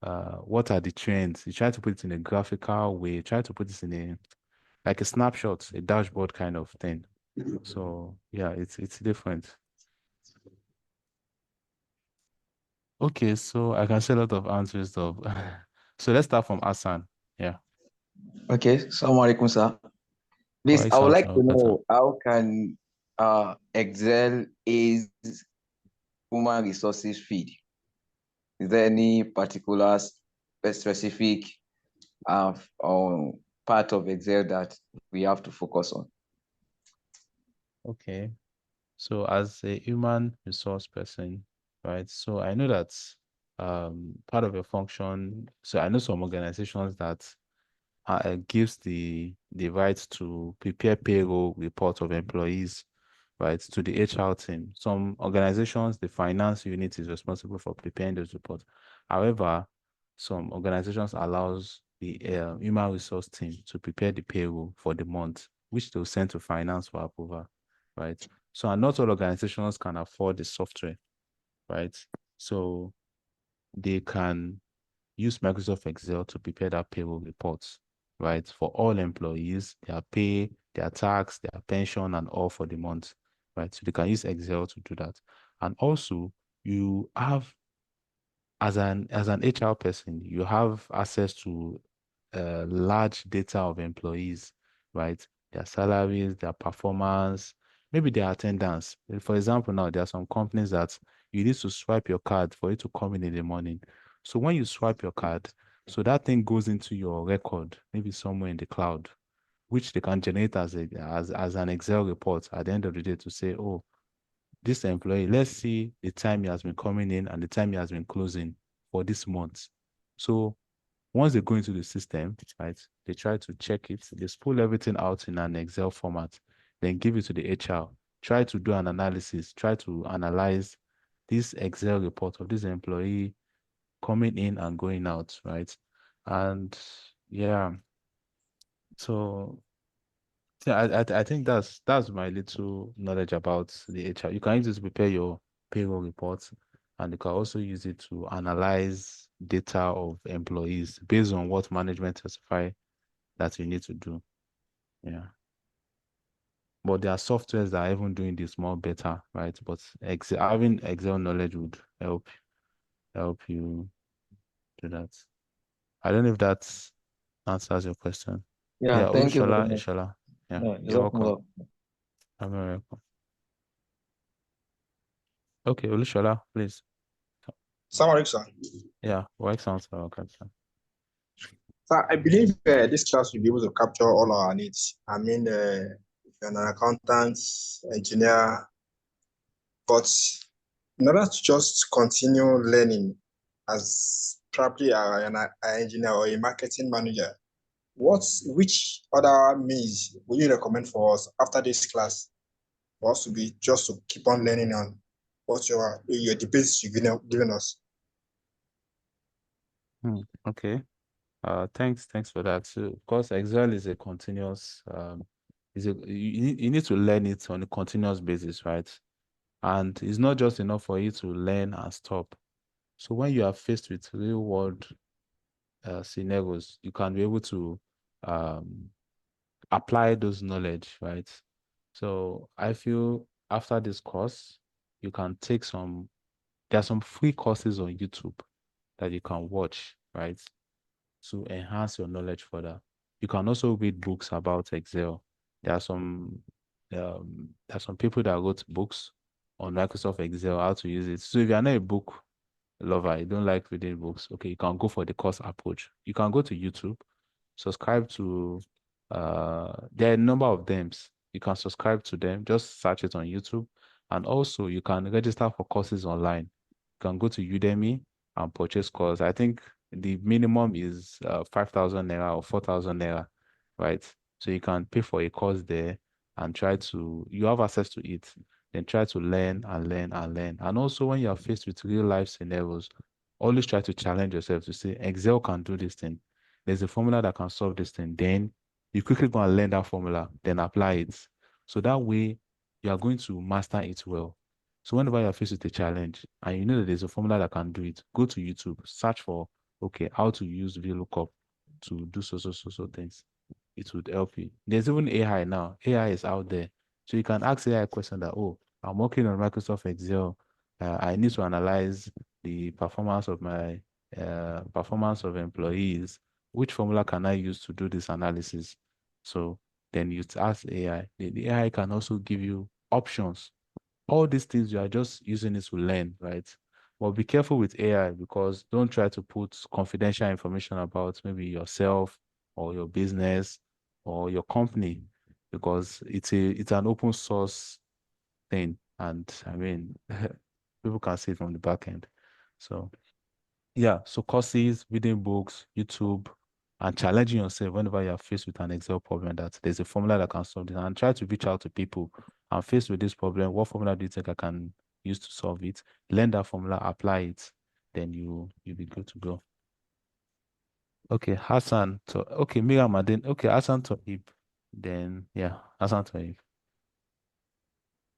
what are the trends. You try to put it in a graphical way, you try to put this in a like a snapshot, a dashboard kind of thing. So yeah, it's different. Okay, so I can see a lot of answers of so let's start from Hassan. Yeah. Okay, Assalamu alaikum, sir. Please, I would like to know how can Excel is human resources feed? Is there any particular specific part of Excel that we have to focus on? Okay. So as a human resource person, right? So I know that part of your function, so I know some organizations that gives the right to prepare payroll report of employees, right, to the HR team. Some organizations, the finance unit is responsible for preparing those reports. However, some organizations allows the human resource team to prepare the payroll for the month, which they'll send to finance for approval, right? So not all organizations can afford the software, right? So they can use Microsoft Excel to prepare that payroll reports, right? For all employees, their pay, their tax, their pension, and all for the month, right? So they can use Excel to do that. And also, you have, as an HR person, you have access to large data of employees, right? Their salaries, their performance, maybe their attendance. For example, now there are some companies that you need to swipe your card for it to come in the morning. So when you swipe your card, so that thing goes into your record, maybe somewhere in the cloud, which they can generate as an Excel report at the end of the day to say, oh, this employee, let's see the time he has been coming in and the time he has been closing for this month. So once they go into the system, right, they try to check it, they pull everything out in an Excel format, then give it to the HR, try to do an analysis, try to analyze this Excel report of this employee coming in and going out, right? And yeah, so yeah, I think that's my little knowledge about the HR. You can use it to prepare your payroll reports, and you can also use it to analyze data of employees based on what management specify that you need to do. Yeah. But there are softwares that are even doing this more better, right? But having Excel knowledge would help you do that. I don't know if that answers your question. Yeah, thank you very much. Inshallah. Yeah, Yeah, you're welcome. Jazakumullah. I'm very welcome. Okay, Olushola, please. Assalamu alaikum, sir. Yeah, work sounds okay, sir. So I believe this class will be able to capture all our needs. I mean, if you're an accountant, engineer, but in order to just continue learning as probably an engineer or a marketing manager, which other means would you recommend for us after this class for us to be just to keep on learning on what your debates you've given us? Okay. Thanks for that. So, of course, Excel is a continuous you need to learn it on a continuous basis, right? And it's not just enough for you to learn and stop. So when you are faced with real world scenarios, you can be able to apply those knowledge, right? So I feel after this course, you can take there are some free courses on YouTube that you can watch, right, to enhance your knowledge further. You can also read books about Excel. There are some people that wrote books on Microsoft Excel, how to use it. So if you're not a book lover, you don't like reading books, okay, you can go for the course approach. You can go to YouTube, subscribe to there are a number of them. You can subscribe to them, just search it on YouTube. And also you can register for courses online. You can go to Udemy and purchase course. I think the minimum is 5,000 naira or 4,000 naira, right? So you can pay for a course there and you have access to it, then try to learn and learn and learn. And also when you are faced with real life scenarios, always try to challenge yourself to say, Excel can do this thing. There's a formula that can solve this thing. Then you quickly go and learn that formula, then apply it. So that way you are going to master it well. So whenever you're faced with a challenge and you know that there's a formula that can do it, go to YouTube, search for okay, how to use VLOOKUP to do so things. It would help you. There's even AI now. AI is out there. So you can ask AI a question that, oh, I'm working on Microsoft Excel. I need to analyze the performance of my performance of employees. Which formula can I use to do this analysis? So then you ask AI. The AI can also give you options. All these things, you are just using it to learn, right? But be careful with AI, because don't try to put confidential information about maybe yourself or your business or your company, because it's an open source thing. And I mean, people can see it from the back end. So yeah, so courses, reading books, YouTube, and challenging yourself whenever you're faced with an Excel problem, that there's a formula that can solve this, and try to reach out to people. I'm faced with this problem. What formula do you think I can use to solve it? Learn that formula, apply it, then you'll be good to go. Okay, Hassan. Okay, Miriam Adin. Okay, Hassan Tohib. Then yeah, Hassan Tohib.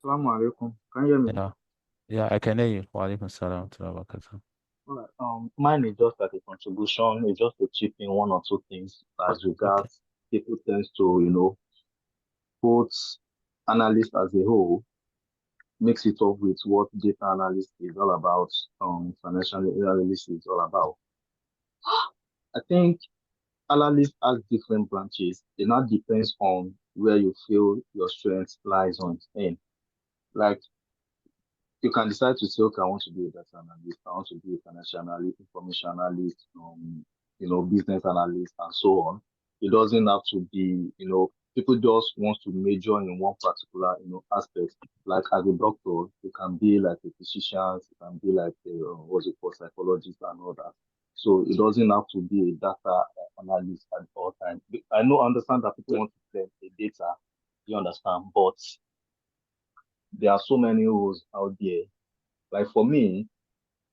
Assalamu alaikum. Can you hear me? Yeah, I can hear you. Wa alaikum salam to barakatuh. All right. Mine is just like a contribution. It's just to chip in one or two things as regards people tends to, put analyst as a whole, mix it up with what data analyst is all about, financial analyst is all about. I think analyst has different branches. It now depends on where you feel your strength lies on in. Like you can decide to say, okay, I want to be a data analyst, I want to be a financial analyst, information analyst, business analyst, and so on. It doesn't have to be, people just want to major in one particular, aspect. Like as a doctor, you can be like a physician, you can be like a, what's it called, psychologist and all that. So it doesn't have to be a data analyst at all times. I understand that people want to learn the data, you understand, but there are so many roles out there. Like for me,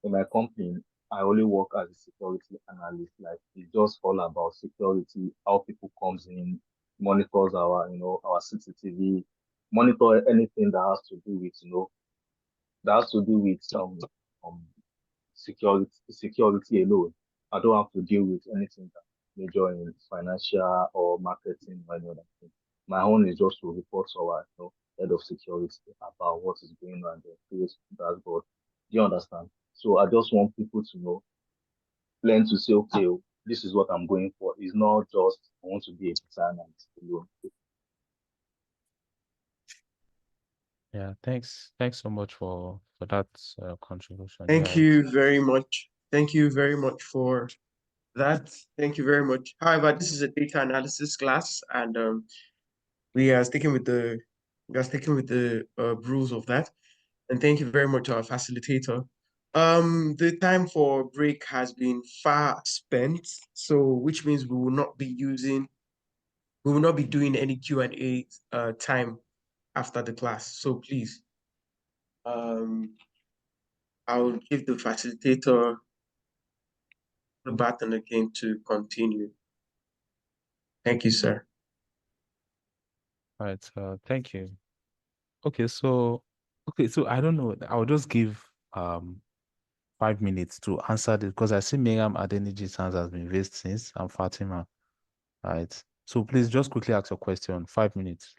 in my company, I only work as a security analyst. Like it's just all about security, how people comes in, monitors our, our CCTV, monitor anything that has to do with, security alone. I don't have to deal with anything that major in financial or marketing or any other thing. My own is just to report to our, head of security about what is going on and create dashboard. Do you understand? So I just want people to learn to say, okay, this is what I'm going for. It's not just I want to be a designer alone. Yeah, thanks so much for that contribution. Thank you very much. Thank you very much for that. Thank you very much. However, this is a data analysis class, and we are sticking with the rules of that. And thank you very much, our facilitator. The time for break has been far spent, so which means we will not be doing any Q&A time after the class. So please, I'll give the facilitator the button again to continue. Thank you, sir. All right, thank you. Okay, so I don't know. I'll just give 5 minutes to answer this, because I see Miriam Adeniji hands has been raised since, and Fatima. All right. So please just quickly ask your question. 5 minutes.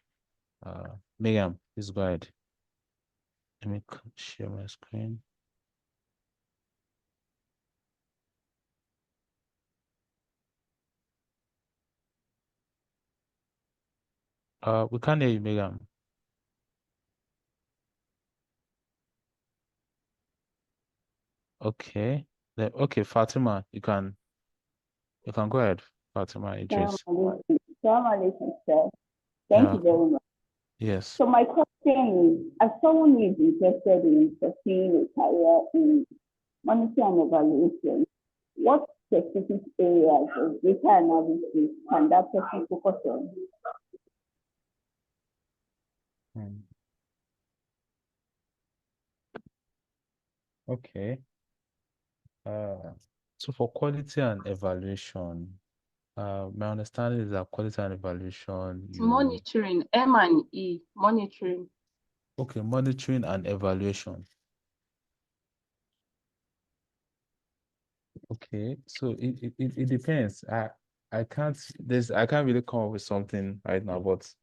Miriam, please go ahead. Let me share my screen. We can't hear you, Miriam. Okay. Okay, Fatima, you can go ahead, Fatima Idris. Assalamu alaikum, sir. Thank you very much. Yes. So my question is, as someone who is interested in pursuing a career in monitoring and evaluation, what specific areas of data analysis can that person focus on? Okay. So for quality and evaluation, my understanding is that quality and evaluation, Monitoring, M&E, monitoring. Okay, monitoring and evaluation. Okay, so it depends. I can't really come up with something right now, but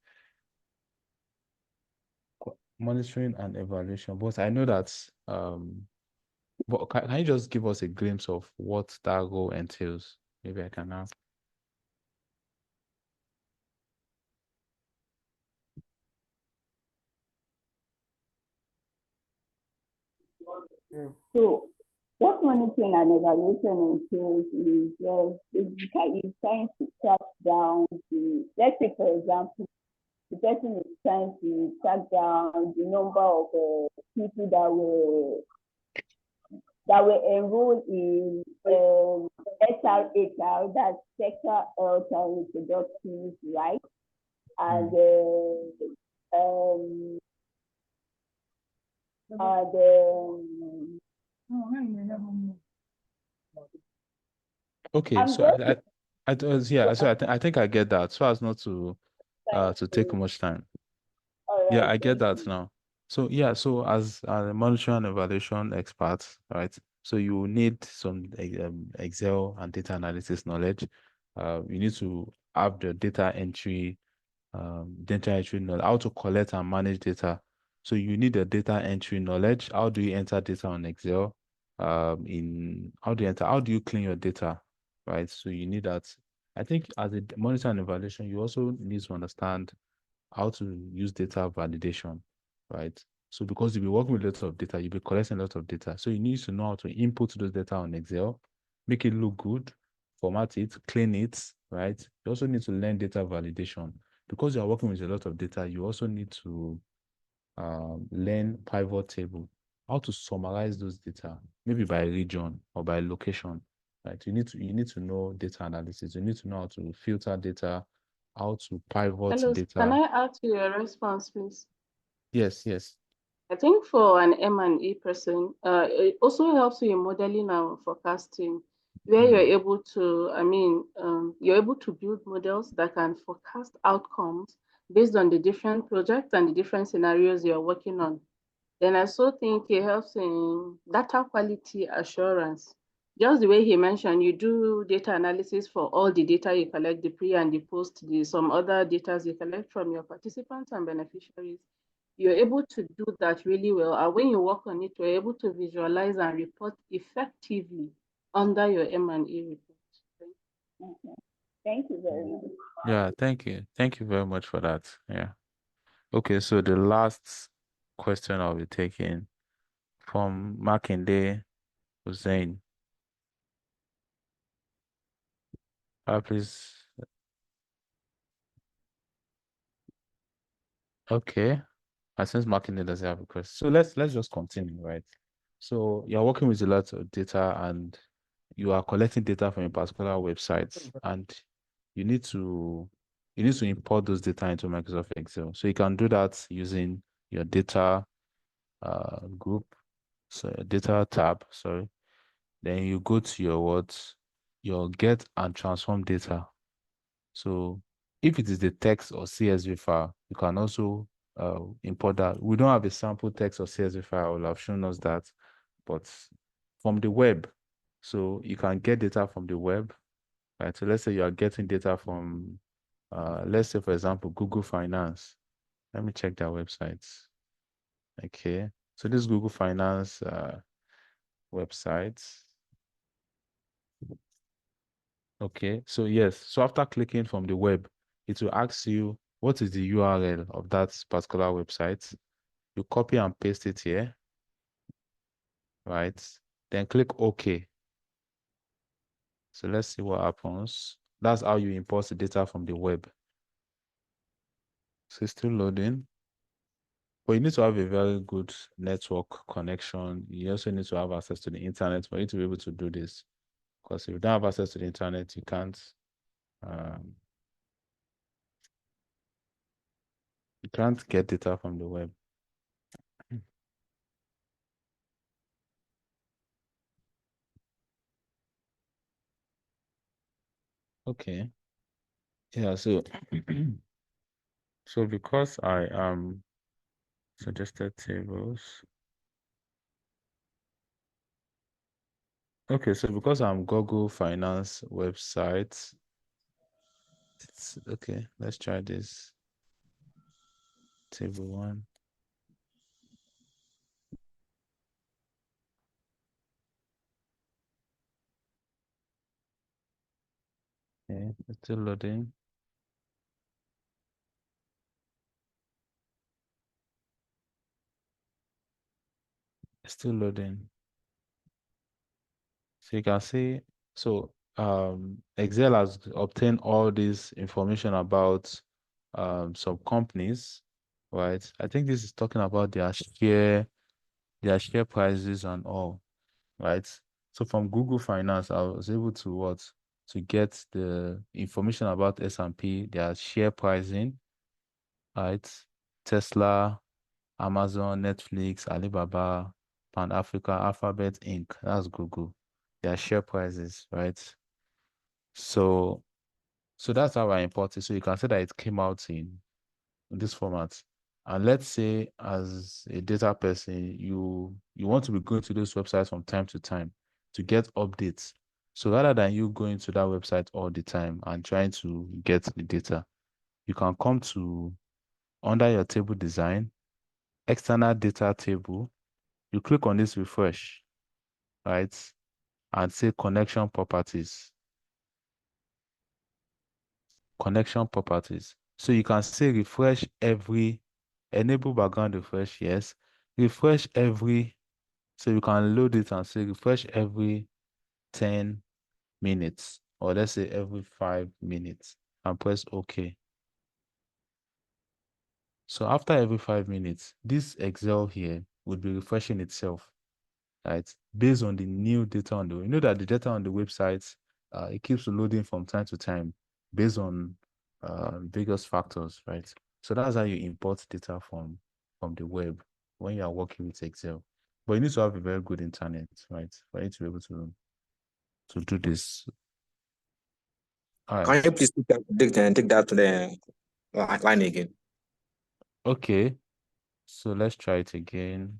monitoring and evaluation. But I know that but can you just give us a glimpse of what that role entails? Maybe I can ask. So what monitoring and evaluation entails is basically trying to track down let's say for example, the person is trying to track down the number of people that were enrolled in SRHR, that's sexual health and reproductive rights, and Okay, so I think I get that. So as not to take much time. Yeah, I get that now. So yeah, so as a monitoring and evaluation expert, right? So you need some Excel and data analysis knowledge. You need to have the data entry knowledge, how to collect and manage data. So you need the data entry knowledge. How do you enter data on Excel? How do you clean your data? Right. So you need that. I think as a monitor and evaluation, you also need to understand how to use data validation, right? So because you'll be working with lots of data, you'll be collecting a lot of data. So you need to know how to input those data on Excel, make it look good, format it, clean it, right? You also need to learn data validation. Because you are working with a lot of data, you also need to learn pivot table, how to summarize those data, maybe by region or by location, right? You need to know data analysis. You need to know how to filter data, how to pivot Hello, data. can I add to your response, please? Yes. I think for an M&E person, it also helps you in modeling and forecasting, where you're able to, you're able to build models that can forecast outcomes based on the different projects and the different scenarios you're working on. Then I also think it helps in data quality assurance. Just the way he mentioned, you do data analysis for all the data you collect, the pre and the post, some other data you collect from your participants and beneficiaries. You're able to do that really well. And when you work on it, you're able to visualize and report effectively under your M&E report. Okay. Thank you very much. Yeah, thank you. Thank you very much for that. Yeah. Okay, so the last question I'll be taking from Makinde Hussein. Please. Okay. Since Makinde doesn't have a question, so let's just continue, right? So you're working with a lot of data and you are collecting data from a particular website, and you need to import those data into Microsoft Excel. So you can do that using your data group, so data tab, sorry. Then you go to your get and transform data. So if it is the text or CSV file, you can also import that. We don't have a sample text or CSV file. I will have shown us that, but from the web. So you can get data from the web, right? So let's say you are getting data from, let's say, for example, Google Finance. Let me check their websites. Okay. So this Google Finance website. Okay. So yes. So after clicking from the web, it will ask you what is the URL of that particular website. You copy and paste it here, right? Then click OK. So let's see what happens. That's how you import the data from the web. So it's still loading. But you need to have a very good network connection. You also need to have access to the internet for you to be able to do this. Because if you don't have access to the internet, you can't get data from the web. Okay. Yeah, so so because I am suggested tables. Okay, so because I'm Google Finance website, it's okay. Let's try this. Table 1. Okay, it's still loading. It's still loading. So you can see, so Excel has obtained all this information about some companies, right? I think this is talking about their share prices and all, right? So from Google Finance, I was able to get the information about S&P, their share pricing, right? Tesla, Amazon, Netflix, Alibaba, Pan Africa, Alphabet Inc. That's Google. Their share prices, right? So that's how I import it. So you can say that it came out in this format. And let's say as a data person, you want to be going to those websites from time to time to get updates. So rather than you going to that website all the time and trying to get the data, you can come to under your table design, external data table, you click on this refresh, right? And say connection properties. Connection properties. So you can say refresh every, enable background refresh, yes. Refresh every, so you can load it and say refresh every 10 minutes, or let's say every 5 minutes, and press OK. So after every 5 minutes, this Excel here would be refreshing itself, right? Based on the new data on the, you know that the data on the website, it keeps loading from time to time based on various factors, right? So that's how you import data from the web when you are working with Excel. But you need to have a very good internet, right? For you to be able to do this. All Can right. you please take that to the line again? Okay. So let's try it again.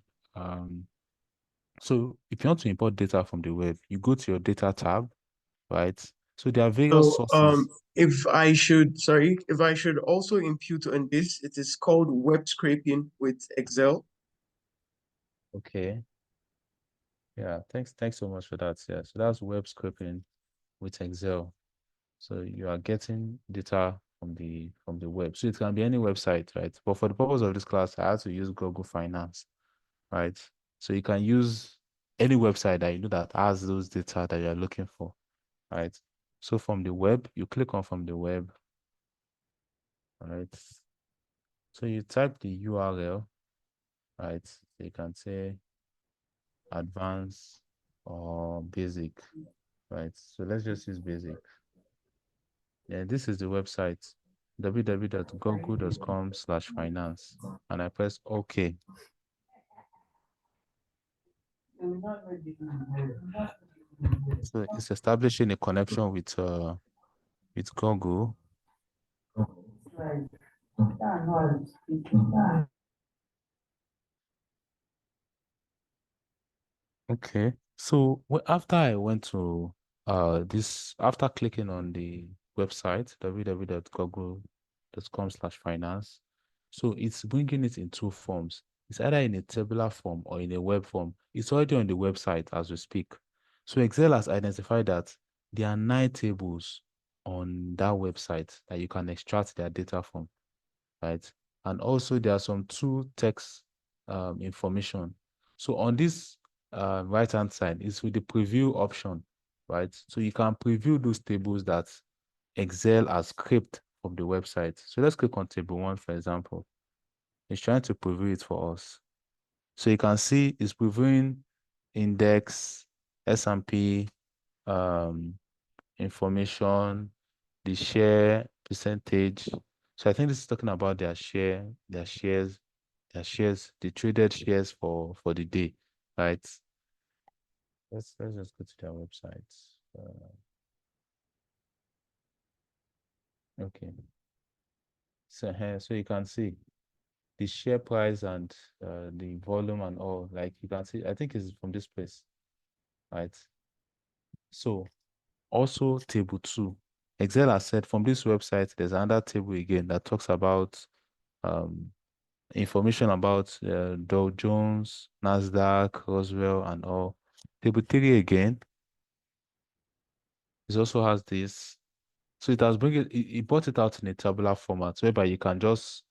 So if you want to import data from the web, you go to your data tab, right? So there are various So sources. if I should also impute on this, it is called web scraping with Excel. Okay. Yeah, thanks so much for that. Yeah, so that's web scraping with Excel. So you are getting data from the web. So it can be any website, right? But for the purpose of this class, I had to use Google Finance, right? So you can use any website that you know that has those data that you're looking for, right? So from the web, you click on from the web, right? So you type the URL, right? So you can say advanced or basic, right? So let's just use basic. Yeah, this is the website, www.google.com/finance, and I press OK. So it's establishing a connection with Google. Okay. So after I went to after clicking on the website, www.google.com/finance, so it's bringing it in two forms. It's either in a tabular form or in a web form. It's already on the website as we speak. So Excel has identified that there are 9 tables on that website that you can extract their data from, right? And also there are some 2 text information. So on this right-hand side is with the preview option, right? So you can preview those tables that Excel has scraped from the website. So let's click on table 1, for example. It's trying to preview it for us. So you can see it's previewing index, S&P, information, the share percentage. So I think this is talking about their shares, the traded shares for the day, right? Let's just go to their website. Okay. So here, so you can see the share price and the volume and all. Like you can see, I think it's from this place, right? So also table 2. Excel has said from this website, there's another table again that talks about information about Dow Jones, NASDAQ, Roswell, and all. Table 3 again. It also has this. So it has it brought it out in a tabular format whereby you can just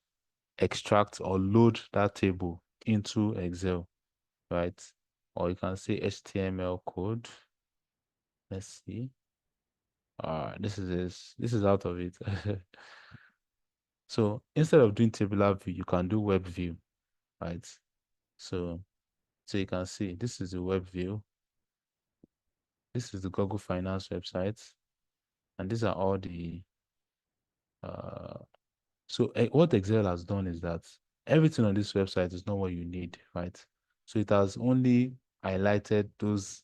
extract or load that table into Excel, right? Or you can say HTML code. Let's see. This is out of it. So instead of doing tabular view, you can do web view, right? So you can see this is the web view. This is the Google Finance website, and these are all the so what Excel has done is that everything on this website is not what you need, right? So it has only highlighted those,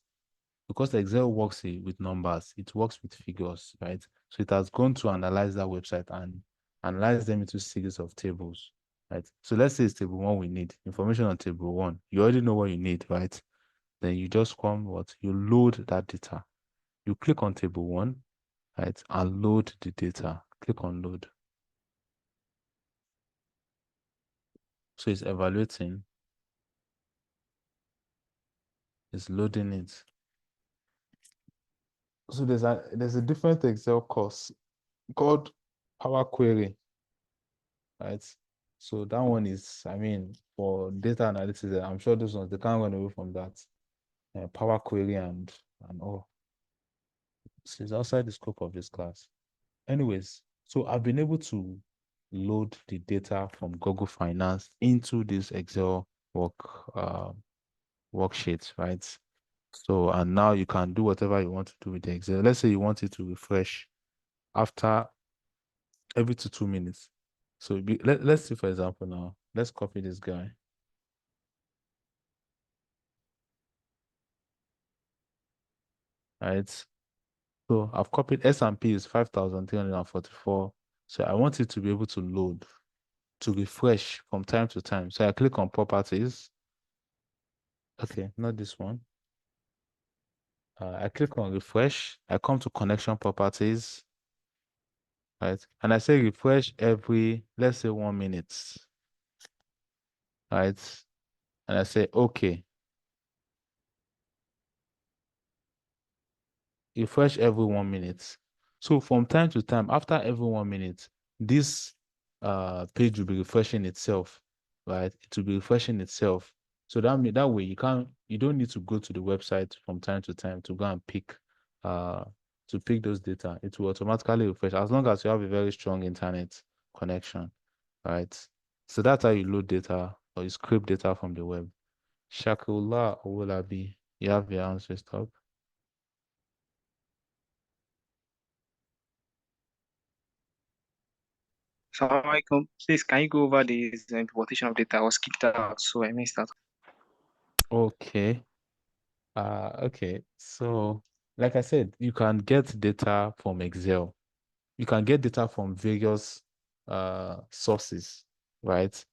because Excel works with numbers, it works with figures, right? So it has gone to analyze that website and analyze them into series of tables, right? So let's say it's table 1 we need, information on table 1. You already know what you need, right? Then you just you load that data. You click on table 1, right? And load the data. Click on load. So it's evaluating. It's loading it. So there's a different Excel course called Power Query, right? So that one is, I mean, for data analysis, I'm sure those ones, they can't run away from that. Power Query and all. So it's outside the scope of this class. Anyways, so I've been able to load the data from Google Finance into this Excel worksheet, right? So, and now you can do whatever you want to do with the Excel. Let's say you want it to refresh after every 2 minutes. So let's see, for example, now, let's copy this guy. Right. So I've copied S&P is 5,344. So I want it to be able to load, to refresh from time to time. So I click on properties. Okay, not this one. I click on refresh. I come to connection properties. Right. And I say refresh every, let's say 1 minute. Right. And I say, okay. Refresh every 1 minute. So from time to time, after every 1 minute, this page will be refreshing itself, right? It will be refreshing itself. So that way you don't need to go to the website from time to time to go and pick those data. It will automatically refresh as long as you have a very strong internet connection, right? So that's how you load data or you scrape data from the web. Shakullah Owolabi, you have your answer. Stop. Assalamualaikum. Please, can you go over the importation of data? I was kicked out, so I missed that. Okay. Okay. So, like I said, you can get data from Excel. You can get data from various sources, right?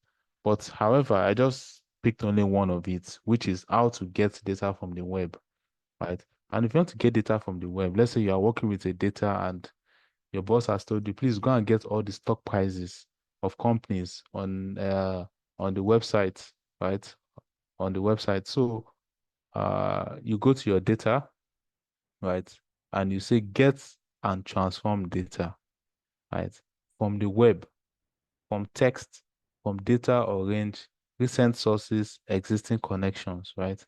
But however, I just picked only one of it, which is how to get data from the web, right? And if you want to get data from the web, let's say you are working with a data and your boss has told you, please go and get all the stock prices of companies on the website, right? On the website. So you go to your data, right? And you say get and transform data, right? From the web, from text, from data or range, recent sources, existing connections, right?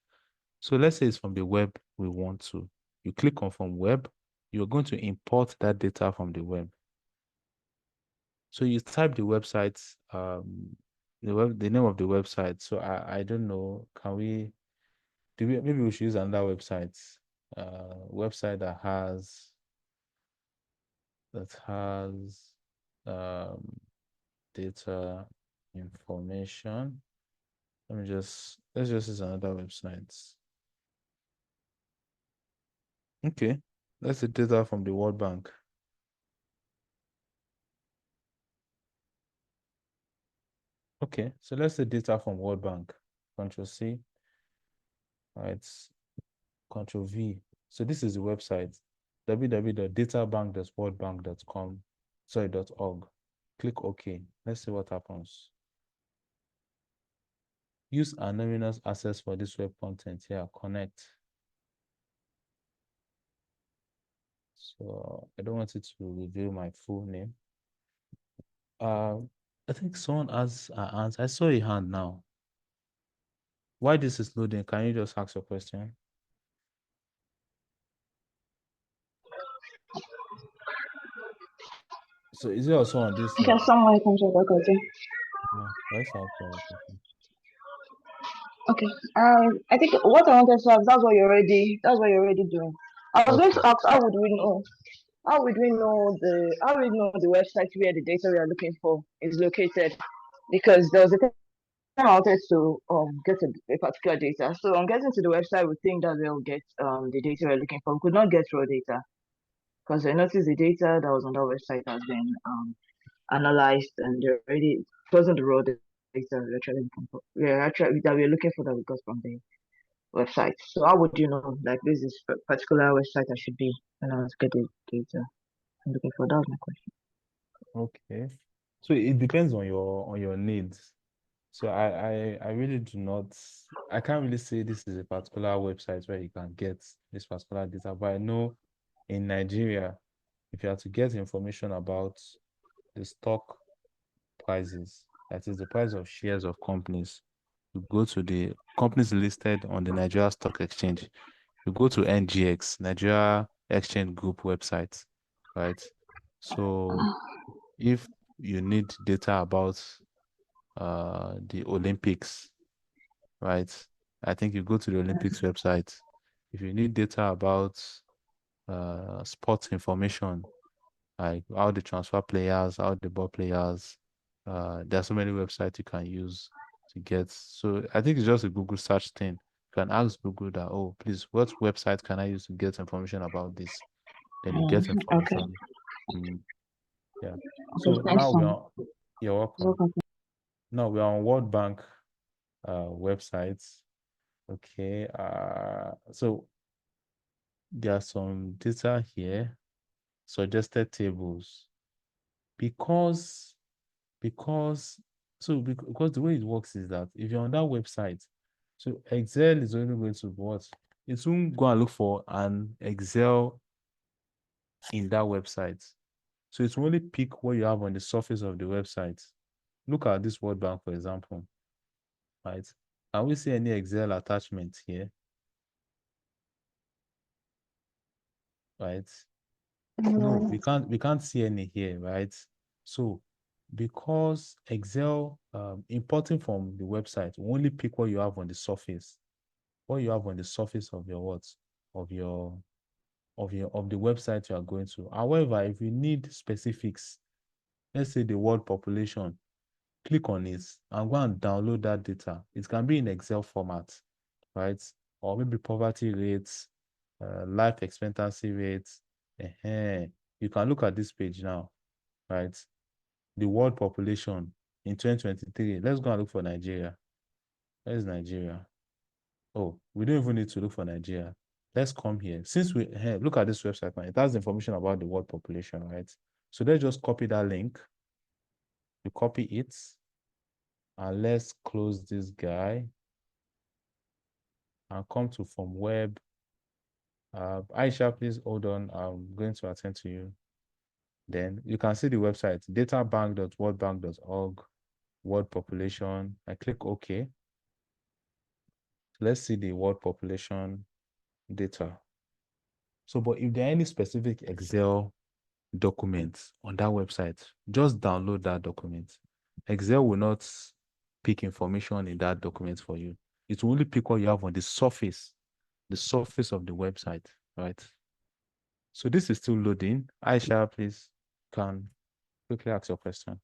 So let's say it's from the web we want to. You click on from web, you're going to import that data from the web. So you type the website, the name of the website. So I don't know, maybe we should use another website, website that has data information. Let's just use another website. Okay, that's the data from the World Bank. Okay, so let's say data from World Bank. Control C. All right, Control V. So this is the website, www.databank.worldbank.com.org. Click OK. Let's see what happens. Use anonymous access for this web content here. Connect. So I don't want it to reveal my full name. I think someone has an answer. I saw a hand now. Why this is loading? Can you just ask your question? So is it also on this? Okay, someone comes over. Let's have a Okay. I think what I wanted to ask, that's what you're already doing. I was going to ask, how would we know the website where the data we are looking for is located? Because there was a time I wanted to get a particular data. So on getting to the website, we think that we'll get the data we're looking for. We could not get raw data because I noticed the data that was on that website has been analyzed, and it wasn't the raw data we're actually looking for. We're looking for that we got from the website. So how would you know, like, this is a particular website I should be when I was getting data I'm looking for? That was my question. Okay. So it depends on your needs. So I really do not, I can't really say this is a particular website where you can get this particular data, but I know in Nigeria, if you have to get information about the stock prices, that is the price of shares of companies, you go to the companies listed on the Nigeria Stock Exchange. You go to NGX, Nigeria Exchange Group website, right? So if you need data about the Olympics, right? I think you go to the Olympics website. If you need data about sports information, like how they transfer players, how they bought players, there are so many websites you can use to get. So I think it's just a Google search thing. You can ask Google that, oh, please, what website can I use to get information about this? Then you get information. Yeah. So now you're welcome. Now we are on World Bank websites. Okay. So there are some data here, suggested tables. Because the way it works is that if you're on that website, so Excel is only going to what? It won't go and look for an Excel in that website. So it will only pick what you have on the surface of the website. Look at this World Bank, for example, right? Can we see any Excel attachment here? Right? No, we can't see any here, right? So because Excel importing from the website will only pick what you have on the surface, what you have on the surface of your of the website you are going to. However, if you need specifics, let's say the world population, click on it and go and download that data. It can be in Excel format, right? Or maybe poverty rates, life expectancy rates. You can look at this page now, right? The world population in 2023. Let's go and look for Nigeria. Where's Nigeria? Oh, we don't even need to look for Nigeria. Let's come here. Since we look at this website now, it has information about the world population, right? So let's just copy that link. You copy it, and let's close this guy and come to from web. Aisha, please hold on. I'm going to attend to you. Then you can see the website, databank.worldbank.org, world population. I click OK. Let's see the world population data. So, but if there are any specific Excel documents on that website, just download that document. Excel will not pick information in that document for you. It will only pick what you have on the surface of the website, right? So this is still loading. Aisha, please can quickly ask your question.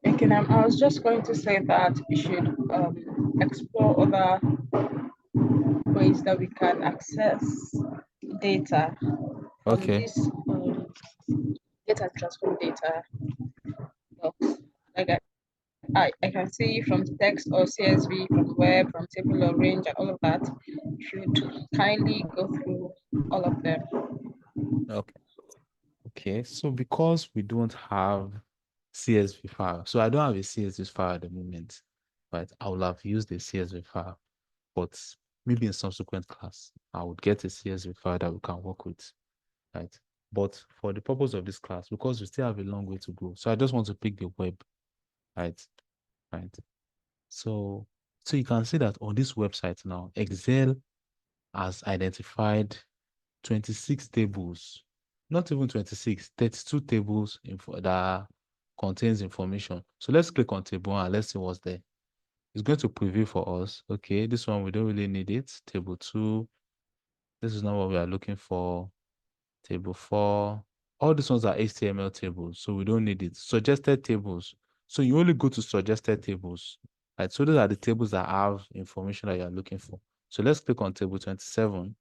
Okay, I was just going to say that we should explore other ways that we can access data from this data transform data box. Like I can see from text or CSV, from web, from table or range, and all of that. If you would kindly go through all of them. Okay. Okay. So because we don't have CSV file, so I don't have a CSV file at the moment, but I will have used a CSV file, but maybe in subsequent class, I would get a CSV file that we can work with, right? But for the purpose of this class, because we still have a long way to go, so I just want to pick the web, right? Right. So you can see that on this website now, Excel has identified 26 tables, not even 26, 32 tables that contains information. So let's click on table 1 and let's see what's there. It's going to preview for us. Okay, this one we don't really need it. Table 2, this is not what we are looking for. Table 4, all these ones are HTML tables, so we don't need it. Suggested tables, so you only go to suggested tables, right? So those are the tables that have information that you're looking for. So let's click on table 27.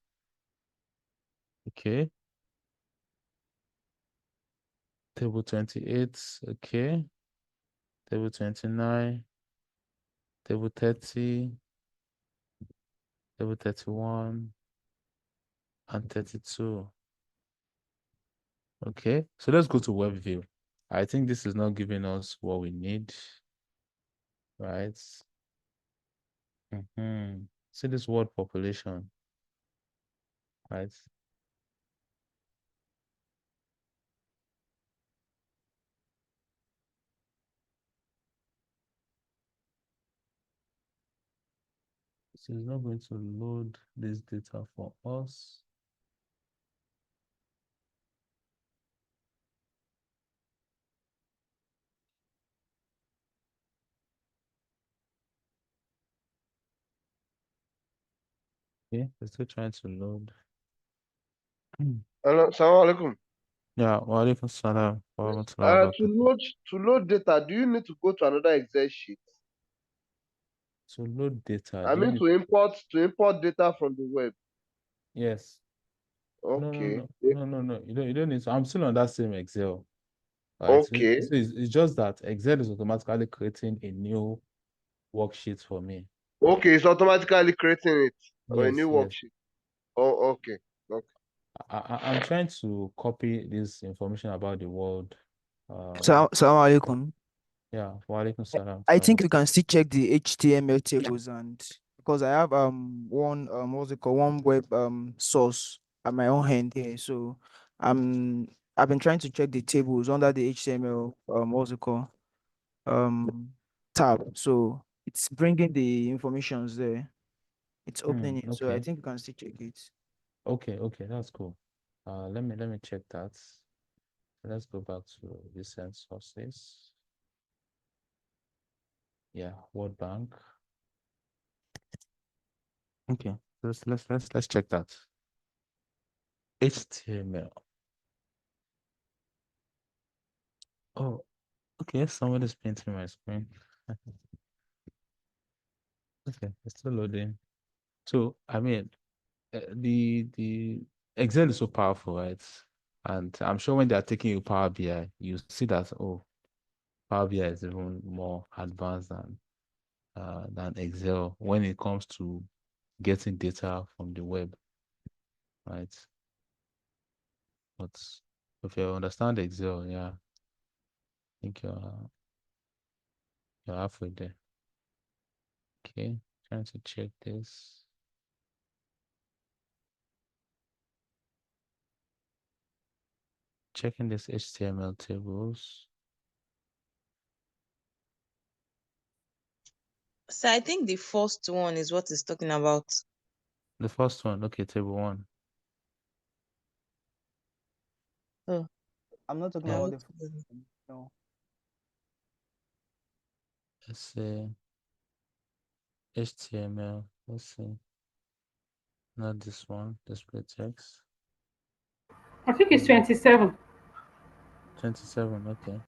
Okay. Table 28, okay. Table 29, table 30, table 31, and 32. Okay, so let's go to web view. I think this is not giving us what we need, right? See this word population, right? So it's not going to load this data for us. Okay, it's still trying to load. Hello, Assalamu alaikum. Yeah, wa alaikum salam. To load data, do you need to go to another Excel sheet? To load data, I mean to import data from the web. Yes. Okay. No. You don't need to. I'm still on that same Excel. Right? Okay. It's just that Excel is automatically creating a new worksheet for me. Okay, it's automatically creating it or a new Yes. worksheet. Oh, okay. Okay. I'm trying to copy this information about the world. Salam alaikum. Yeah, wa alaikum salam. I think you can still check the HTML tables, and because I have one what's it called, one web source at my own hand here. So I've been trying to check the tables under the HTML what's it called tab. So it's bringing the informations there. It's opening it. So I Okay. think you can still check it. Okay, that's cool. Let me check that. Let's go back to recent sources. Yeah, World Bank. Okay, let's check that. HTML. Oh, okay, somebody's painting my screen. Okay, it's still loading. So I mean, the Excel is so powerful, right? And I'm sure when they are taking you Power BI, you see that Power BI is even more advanced than Excel when it comes to getting data from the web, right? But if you understand Excel, yeah, I think you're halfway there. Okay, trying to check this. Checking this HTML tables. So I think the first one is what it's talking about. The first one, okay, table 1. Oh. I'm not talking about the no. Let's see. HTML. Let's see. Not this one. Display text. I think it's 27. 27, okay.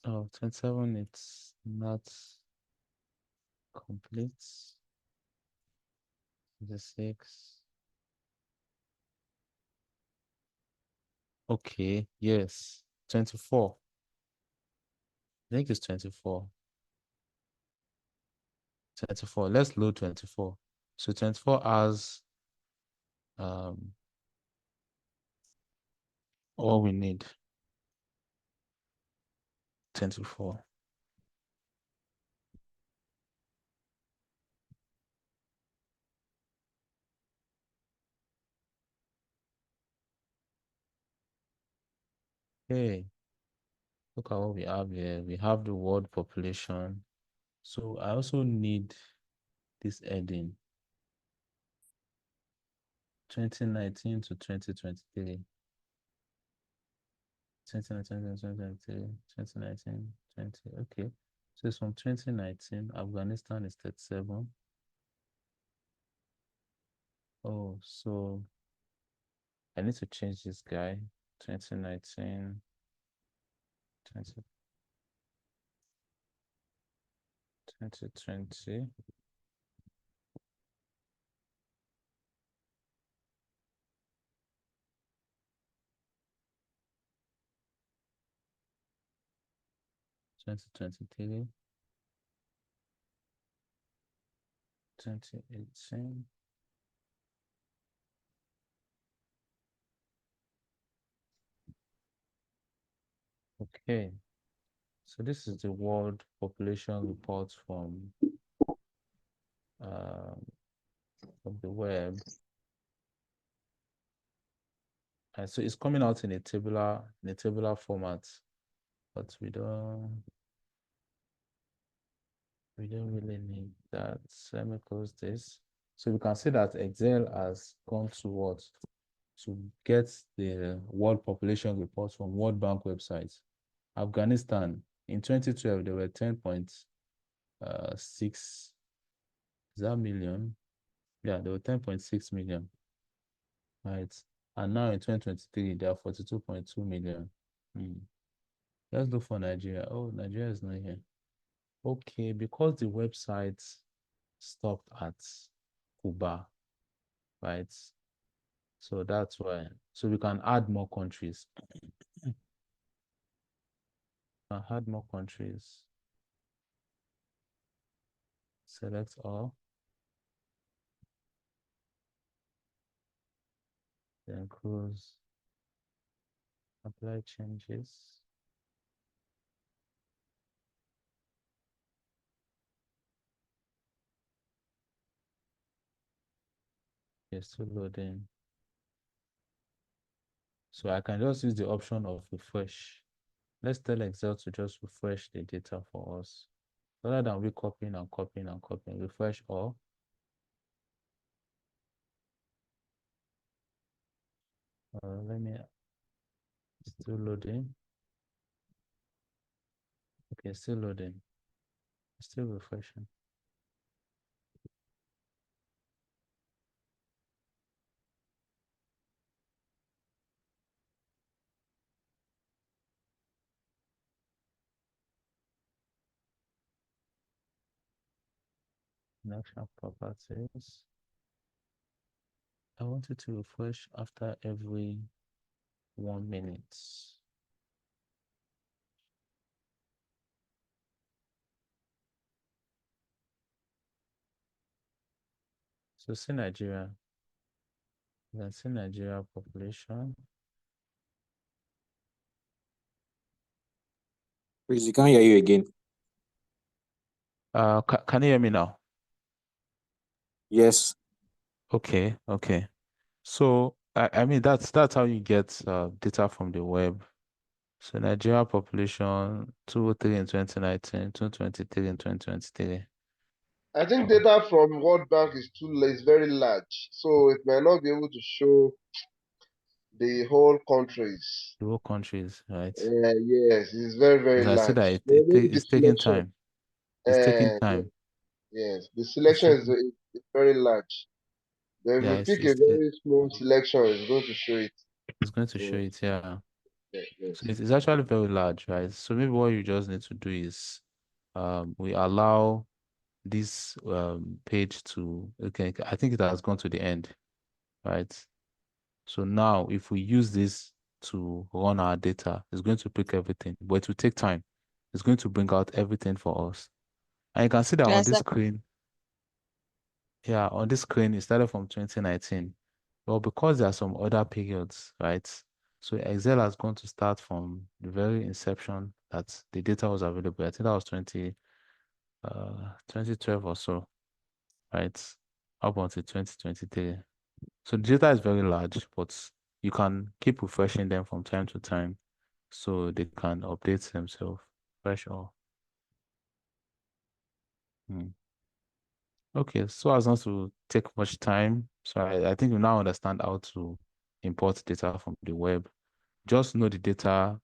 Oh, 27, it's not complete. The 6. Okay, yes. 24. I think it's 24. 24. Let's load 24. So 24 has all we need. 24. Okay. Look at what we have here. We have the world population. So I also need this heading. 2019 to 2023. 2019, 2023, 2019, 20. Okay. So it's from 2019. Afghanistan is 37. Oh, so I need to change this guy. 2019, 2020. 2023, 2018. Okay, so this is the world population report from the web. And so it's coming out in a tabular format, but we don't really need that. So let me close this. So we can see that Excel has gone towards to get the world population reports from World Bank websites. Afghanistan, in 2012, there were 10.6 million. Yeah, there were 10.6 million, right? And now in 2023, there are 42.2 million. Let's look for Nigeria. Oh, Nigeria is not here. Okay, because the website stopped at Cuba, right? So that's why. So we can add more countries. Add more countries. Select all. Then close. Apply changes. It's still loading. So I can just use the option of refresh. Let's tell Excel to just refresh the data for us. Rather than we copying and copying and copying, refresh all. Let me, still loading. Okay, still loading. Still refreshing. Connection properties. I want it to refresh after every 1 minute. So see Nigeria. You can see Nigeria population. Please, can't hear you again. Can you hear me now? Yes. Okay. So I mean that's how you get data from the web. So Nigeria population 203 in 2019, 223 in 2023. I think data from World Bank is very large, so it might not be able to show the whole countries. The whole countries, right? Yes, it's very, very Because I see large. that Maybe the it's taking selection. time. It's taking time. Yes, the selection is very large. Then if Yeah, you pick a very small selection, it's going to show it. It's going to show it, yeah. Yes. So it's actually very large, right? So maybe what you just need to do is we allow this page to, okay, I think it has gone to the end, right? So now if we use this to run our data. It's going to pick everything, but it will take time. It's going to bring out everything for us. And you can see that on Yes, this sir. screen, yeah, on this screen, it started from 2019. Well, because there are some other periods, right? So Excel has gone to start from the very inception that the data was available. I think that was 2012 or so, right? Up until 2023. So the data is very large, but you can keep refreshing them from time to time so they can update themselves. Fresh or okay, so as not to take much time, so I think you now understand how to import data from the web. Just know the data,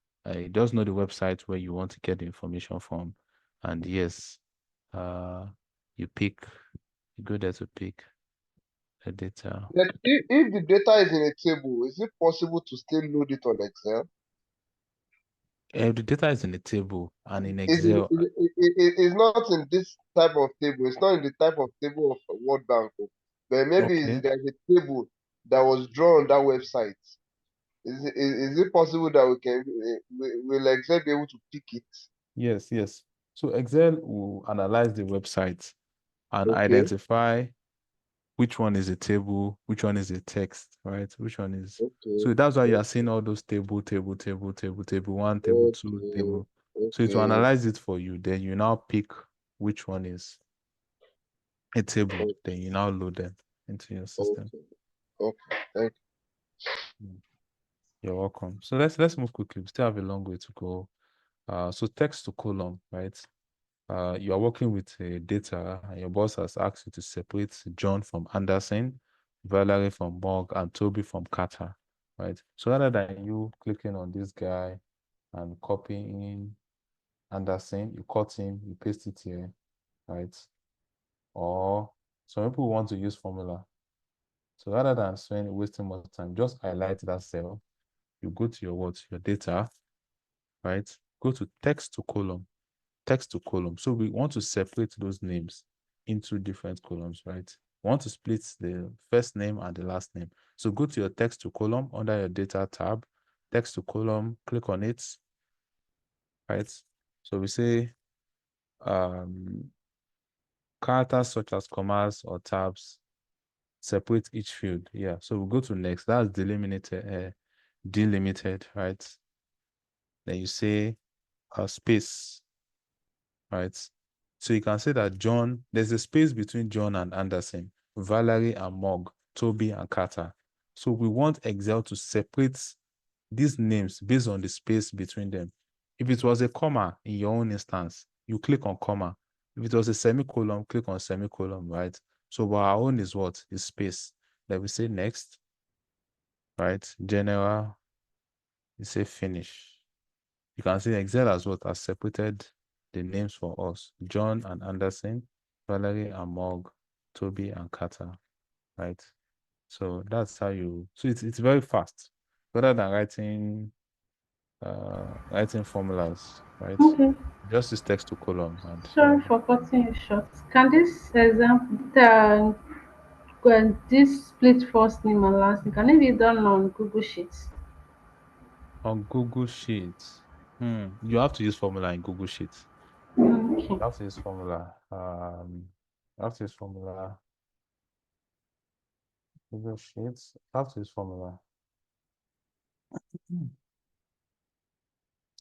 just know the website where you want to get the information from. And yes, you go there to pick the data. But if the data is in a table, is it possible to still load it on Excel? If the data is in a table and in It's Excel, it's not in this type of table. It's not in the type of table of World Bank. But maybe okay. there's a table that was drawn on that website. Is it possible that we can will Excel be able to pick it? Yes. So Excel will analyze the website and Okay. identify which one is a table, which one is a text, right? Which one is. Okay. So that's why you are seeing all those table 1, table 2, table. So it will Okay. analyze it for you. Then you now pick which one is a table. Then you now load them into your system. Okay. Thank you. You're welcome. So let's move quickly. We still have a long way to go. So text to column, right? You are working with data, and your boss has asked you to separate John from Anderson, Valerie from Morg, and Toby from Carter, right? So rather than you clicking on this guy and copying Anderson, you cut him, you paste it here, right? Or some people want to use formula. So rather than wasting more time, just highlight that cell. You go to your data, right? Go to text to column. So we want to separate those names into different columns, right? We want to split the first name and the last name. So go to your text to column under your data tab, text to column, click on it, right? So we say characters such as commas or tabs separate each field. Yeah, so we'll go to next. That's delimited, right? Then you say space, right? So you can say that John, there's a space between John and Anderson, Valerie and Morg, Toby and Carter. So we want Excel to separate these names based on the space between them. If it was a comma in your own instance, you click on comma. If it was a semicolon, click on semicolon, right? So our own is what? Is space. Then we say next, right? General, you say finish. You can see Excel as what has separated the names for us: John and Anderson, Valerie and Morg, Toby and Carter, right? So that's how you. So it's very fast, rather than writing formulas, right? Okay. Just use text to column and. Sorry for cutting you short. Can this example, when this split first name and last name, can it be done on Google Sheets? On Google Sheets, you have to use formula in Google Sheets. Okay. You have to use formula. You have to use formula. Google Sheets. You have to use formula. You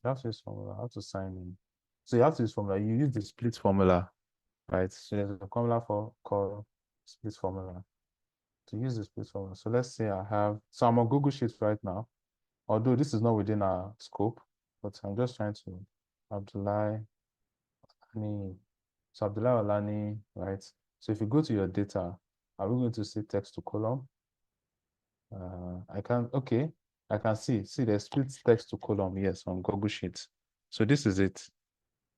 have to use formula. How to sign in. So you have to use formula. You use the split formula, right? So there's a formula called split formula. To use the split formula. So let's say so I'm on Google Sheets right now. Although this is not within our scope, but I'm just trying to Abdullahi Olani. So Abdullahi Olani, right? So if you go to your data, are we going to see text to column? I can see there's split text to column, yes, on Google Sheets. So this is it.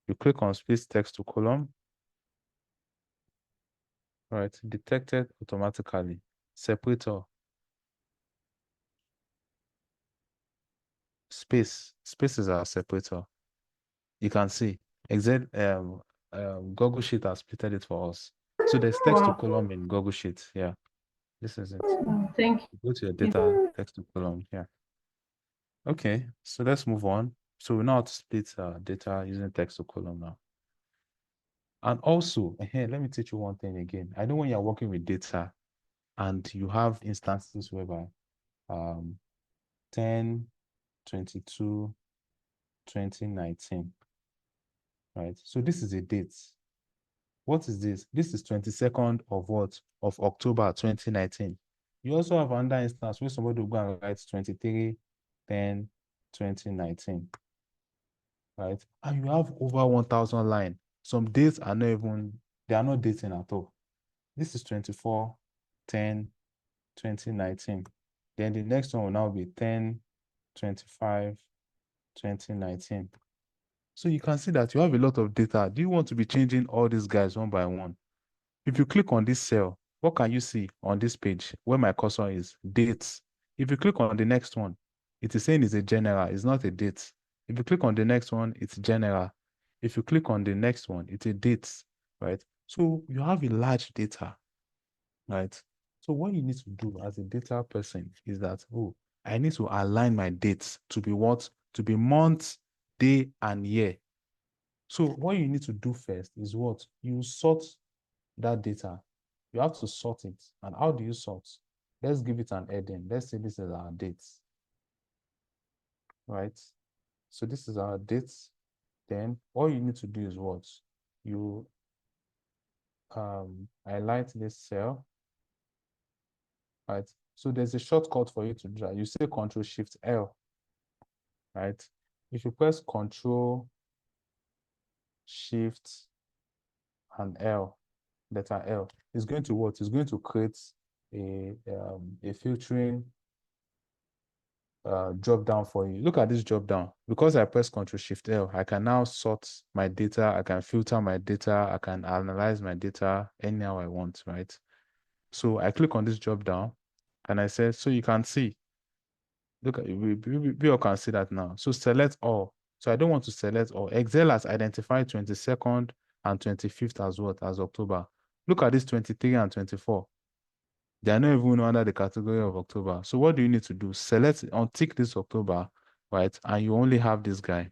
You click on split text to column, right? Detected automatically. Separator. Spaces are separator. You can see Google Sheet has splitted it for us. So there's text to column in Google Sheet. Yeah, this is it. Thank you. Go to your data, text to column. Yeah. Okay, so let's move on. So we know how to split data using text to column now. And also, let me teach you one thing again. I know when you're working with data and you have instances whereby 10, 22, 2019, right? So this is a date. What is this? This is 22nd of what? Of October 2019. You also have another instance where somebody will go and write 23, 10, 2019, right? And you have over 1,000 lines. Some dates are not even, they are not dating at all. This is 24, 10, 2019. Then the next one will now be 10, 25, 2019. So you can see that you have a lot of data. Do you want to be changing all these guys one by one? If you click on this cell, what can you see on this page where my cursor is? Dates. If you click on the next one, it is saying it's a general, it's not a date. If you click on the next one, it's general. If you click on the next one, it's a date, right? So you have a large data, right? So what you need to do as a data person is that, oh, I need to align my dates to be what? To be month, day, and year. So what you need to do first is what? You sort that data. You have to sort it. And how do you sort? Let's give it an heading. Let's say this is our dates, right? So this is our dates. Then all you need to do is what? You highlight this cell, right? So there's a shortcut for you to do that. You say Control Shift L, right? If you press Control Shift and L, letter L, it's going to what? It's going to create a filtering drop down for you. Look at this drop down. Because I press Control Shift L, I can now sort my data, I can filter my data, I can analyze my data anyhow I want, right? So I click on this drop down and I say, so you can see, look at we all can see that now. So select all. So I don't want to select all. Excel has identified 22nd and 25th as what? As October. Look at this 23 and 24. They are not even under the category of October. So what do you need to do? Select, untick this October, right? And you only have this guy.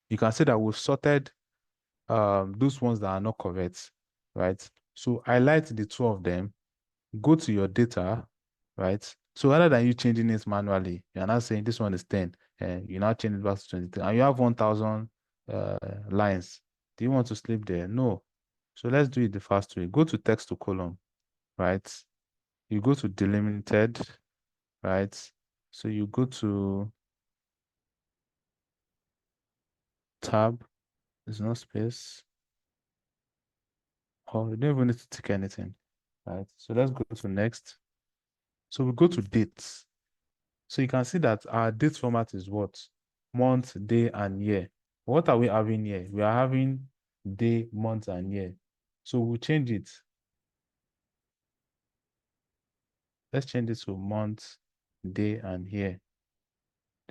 You can see that we've sorted those ones that are not correct, right? So highlight the two of them, go to your data, right? So rather than you changing it manually, you're not saying this one is 10, and you now change it back to 23, and you have 1,000 lines. Do you want to sleep there? No. So let's do it the fast way. Go to text to column, right? You go to delimited, right? So you go to tab, there's no space. Oh, you don't even need to tick anything, right? So let's go to next. So we go to dates. So you can see that our date format is what? Month, day, and year. What are we having here? We are having day, month, and year. So we'll change it. Let's change it to month, day, and year.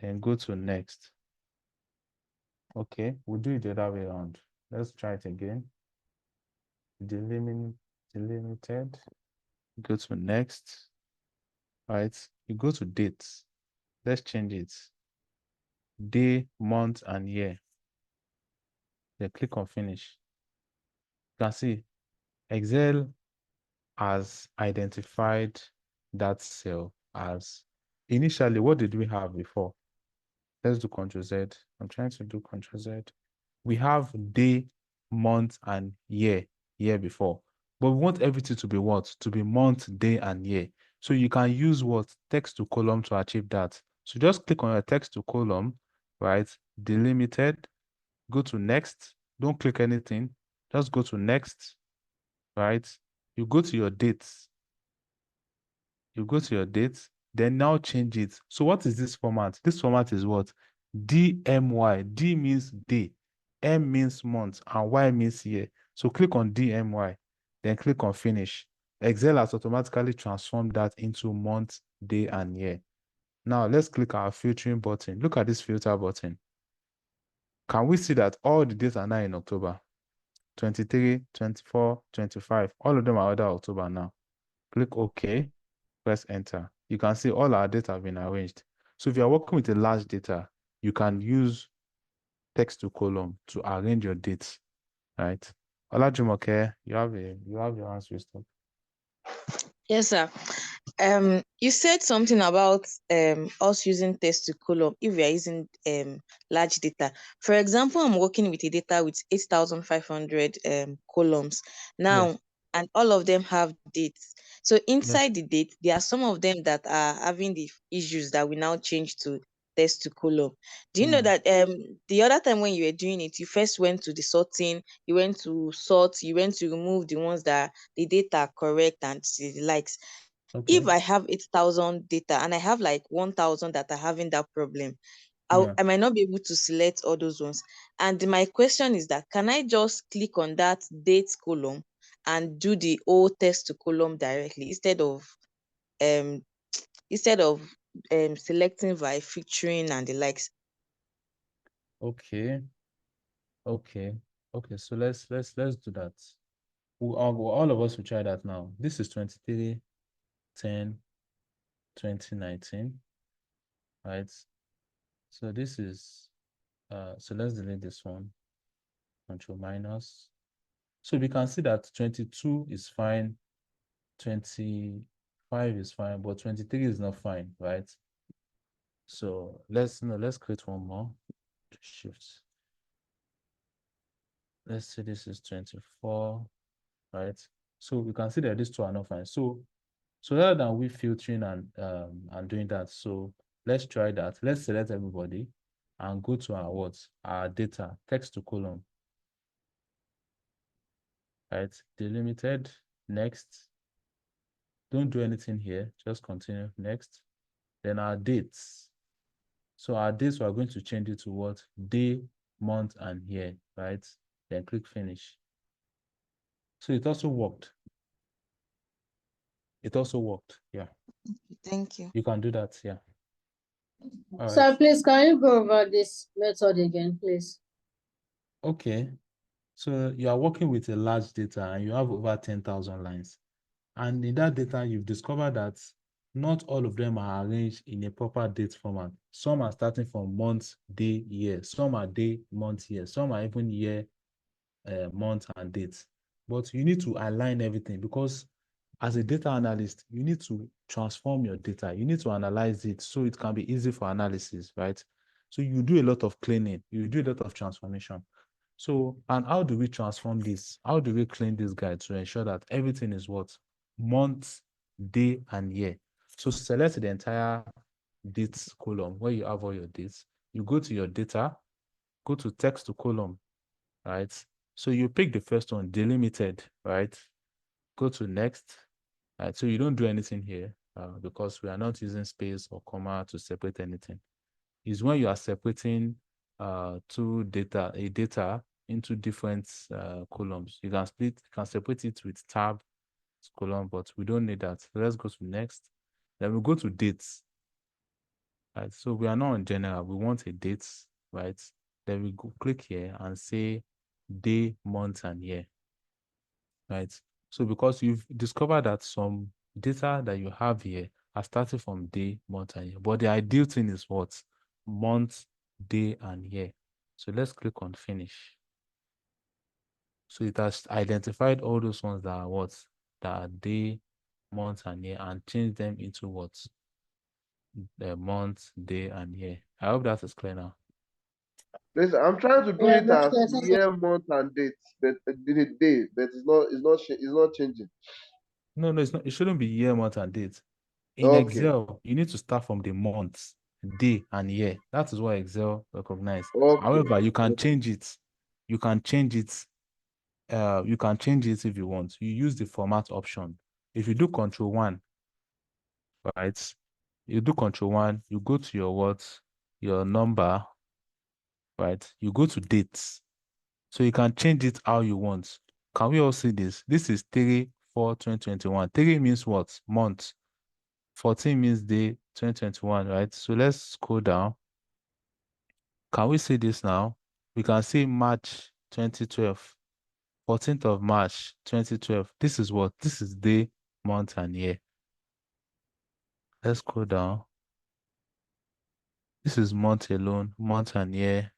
Then go to next. Okay, we'll do it the other way around. Let's try it again. Delimited. Go to next. Right? You go to dates. Let's change it. Day, month, and year. Then click on finish. You can see Excel has identified that cell as initially, what did we have before? Let's do Ctrl Z. I'm trying to do Ctrl Z. We have day, month, and year before. But we want everything to be what? To be month, day, and year. So you can use what? Text to column to achieve that. So just click on your text to column, right? Delimited. Go to next. Don't click anything. Just go to next, right? You go to your dates. You go to your dates, then now change it. So what is this format? This format is what? DMY. D means day, M means month, and Y means year. So click on DMY, then click on finish. Excel has automatically transformed that into month, day, and year. Now let's click our filtering button. Look at this filter button. Can we see that all the dates are now in October? 23, 24, 25. All of them are under October now. Click OK. Press enter. You can see all our data have been arranged. So if you're working with a large data, you can use text to column to arrange your dates, right? Olajumoke, you have your hands raised up. Yes, sir. You said something about us using text to column if we are using large data. For example, I'm working with a data with 8,500 columns now, Yes. and all of them have dates. So Yes. inside the date, there are some of them that are having the issues that we now change to text to column. Do you know that the other time when you were doing it, you first went to the sorting, you went to sort, you went to remove the ones that the data are correct and the likes. Okay. If I have 8,000 data and I have like 1,000 that are having that problem, Yeah. I might not be able to select all those ones. And my question is that, can I just click on that date column and do the whole text to column directly um instead of selecting by featuring and the likes? Okay. Okay. Okay. So let's do that. All of us will try that now. This is 23/10/2019, right? So this is so let's delete this one. Control minus. So we can see that 22 is fine, 25 is fine, but 23 is not fine, right? So let's create one more. Shift. Let's say this is 24, right? So we can see that these two are not fine. So rather than we filtering and doing that, so let's try that. Let's select everybody and go to our data, text to column, right? Delimited, next. Don't do anything here, just continue, next. Then our dates. So our dates, we are going to change it to what? Day, month, and year, right? Then click finish. So it also worked. It also worked, yeah. Thank you. You can do that, yeah. All Sir, right. please, can you go over this method again, please? Okay. So you are working with a large data and you have over 10,000 lines. And in that data, you've discovered that not all of them are arranged in a proper date format. Some are starting from month, day, year. Some are day, month, year. Some are even year, month, and date. But you need to align everything because as a data analyst, you need to transform your data. You need to analyze it so it can be easy for analysis, right? So you do a lot of cleaning. You do a lot of transformation. So, and how do we transform this? How do we clean this guy to ensure that everything is what? Month, day, and year. So select the entire dates column where you have all your dates. You go to your data, go to text to column, right? So you pick the first one, delimited, right? Go to next, right? So you don't do anything here because we are not using space or comma to separate anything. Is when you are separating a data into different columns. You can separate it with tab column, but we don't need that. So let's go to next. Then we go to dates. Right. So we are not on general. We want a date, right? Then we go click here and say day, month, and year. Right. So because you've discovered that some data that you have here are starting from day, month, and year. But the ideal thing is what? Month, day, and year. So let's click on finish. So it has identified all those ones that are what? That are day, month, and year, and change them into what? The month, day, and year. I hope that is clear now. Listen, I'm trying to do Yeah, it that's as clear. Thank you. year, month, and date, but the day, but it's not changing. No, it's not. It shouldn't be year, month, and date. In Okay. Excel, you need to start from the month, day, and year. That is what Excel recognizes. Okay. However, you can change it. You can change it. You can change it if you want. You use the format option. If you do Control 1, right? You do Control 1. You go to your number, right? You go to dates. So you can change it how you want. Can we all see this? This is 3/4/2021. 3 means what? Month. 14 means day, 2021, right? So let's scroll down. Can we see this now? We can see March 2012, 14th of March 2012. This is what? This is day, month, and year. Let's scroll down. This is month alone, month and year.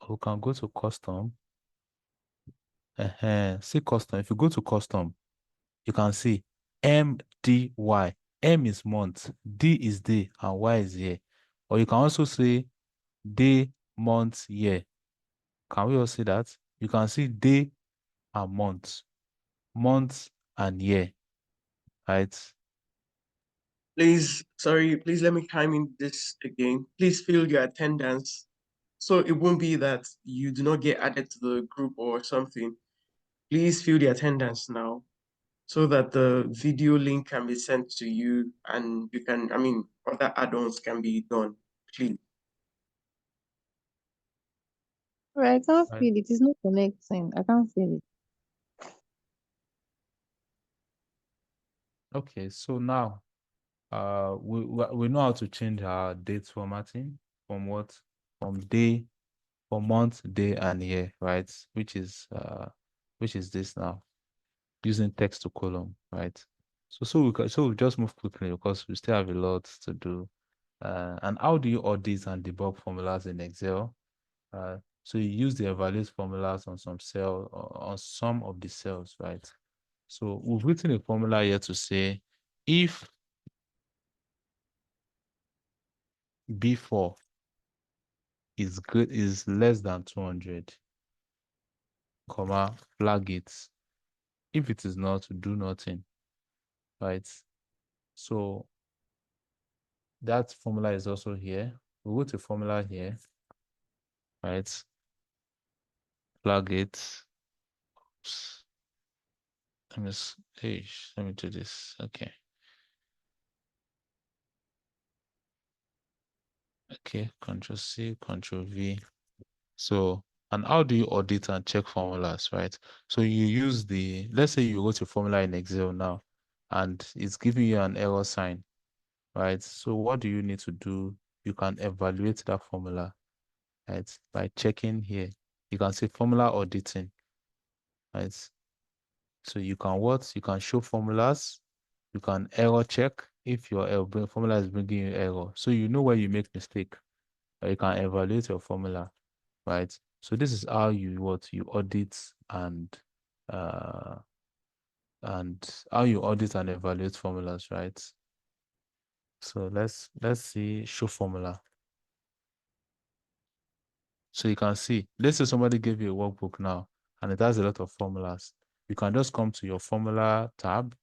We can go to custom. See custom. If you go to custom, you can see MDY. M is month, D is day, and Y is year. Or you can also say day, month, year. Can we all see that? You can see day and month and year, right? Please, sorry, please let me chime in this again. Please fill your attendance. So it won't be that you do not get added to the group or something. Please fill the attendance now so that the video link can be sent to you and you can, other add-ons can be done, please. Right, I can't Right. feel it. It's not connecting. I can't feel it. Okay, so now we know how to change our date formatting from what? From day, from month, day, and year, right? Which is this now, using text to column, right? So we just move quickly because we still have a lot to do. And how do you audit and debug formulas in Excel? So you use the evaluate formulas on some cell, on some of the cells, right? So we've written a formula here to say if B4 is less than 200, comma, flag it. If it is not, do nothing, right? So that formula is also here. We go to formula here, right? Plug it. Oops. Let me do this. Okay. Okay, Control C, Control V. So, and how do you audit and check formulas, right? So you use let's say you go to formula in Excel now, and it's giving you an error sign, right? So what do you need to do? You can evaluate that formula, right? By checking here. You can say formula auditing, right? So you can show formulas, you can error check if your formula is bringing you error. So you know where you make mistake, or you can evaluate your formula, right? So this is how you audit and how you audit and evaluate formulas, right? So let's see show formula. So you can see, let's say somebody gave you a workbook now and it has a lot of formulas. You can just come to your formula tab,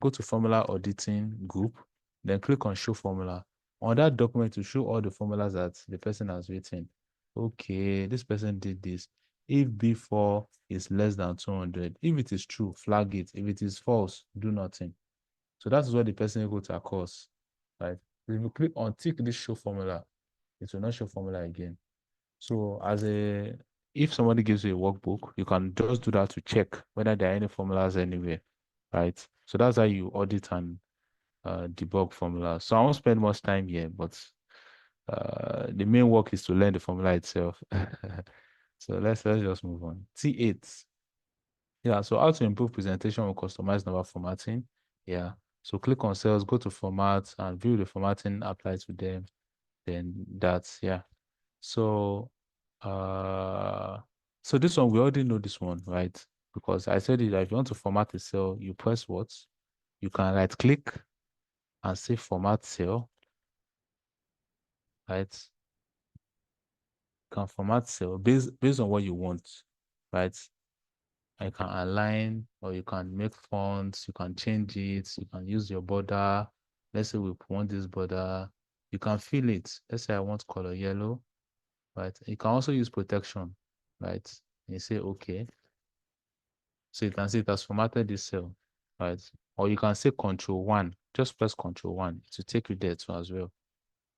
go to formula auditing group, then click on show formula. On that document to show all the formulas that the person has written. Okay, this person did this. If B4 is less than 200, if it is true, flag it. If it is false, do nothing. So that is what the person will go to a course, right? If you click on tick this show formula, it will not show formula again. So if somebody gives you a workbook, you can just do that to check whether there are any formulas anywhere, right? So that's how you audit and debug formulas. So I won't spend much time here, but the main work is to learn the formula itself. So let's just move on. T8. Yeah, so how to improve presentation with customized number formatting. Yeah. So click on cells, go to format and view the formatting applied to them. Then that's So so this one we already know this one, right? Because I said it that if you want to format a cell, you press what? You can right click and say format cell, right? You can format cell based on what you want, right? You can align or you can make fonts, you can change it, you can use your border. Let's say we want this border, you can fill it. Let's say I want color yellow, right? You can also use protection, right? And you say okay. So you can see it has formatted this cell, right? Or you can say Control 1. Just press Control 1 to take you there too as well,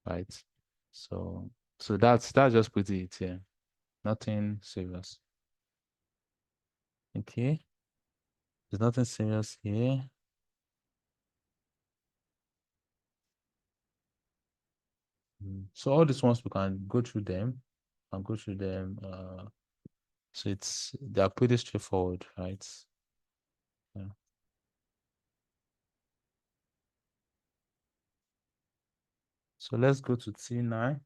right? So that's just pretty it here. Nothing serious. Okay. There's nothing serious here. So all these ones we can go through them and go through them. So they are pretty straightforward, right? Yeah. So let's go to T9.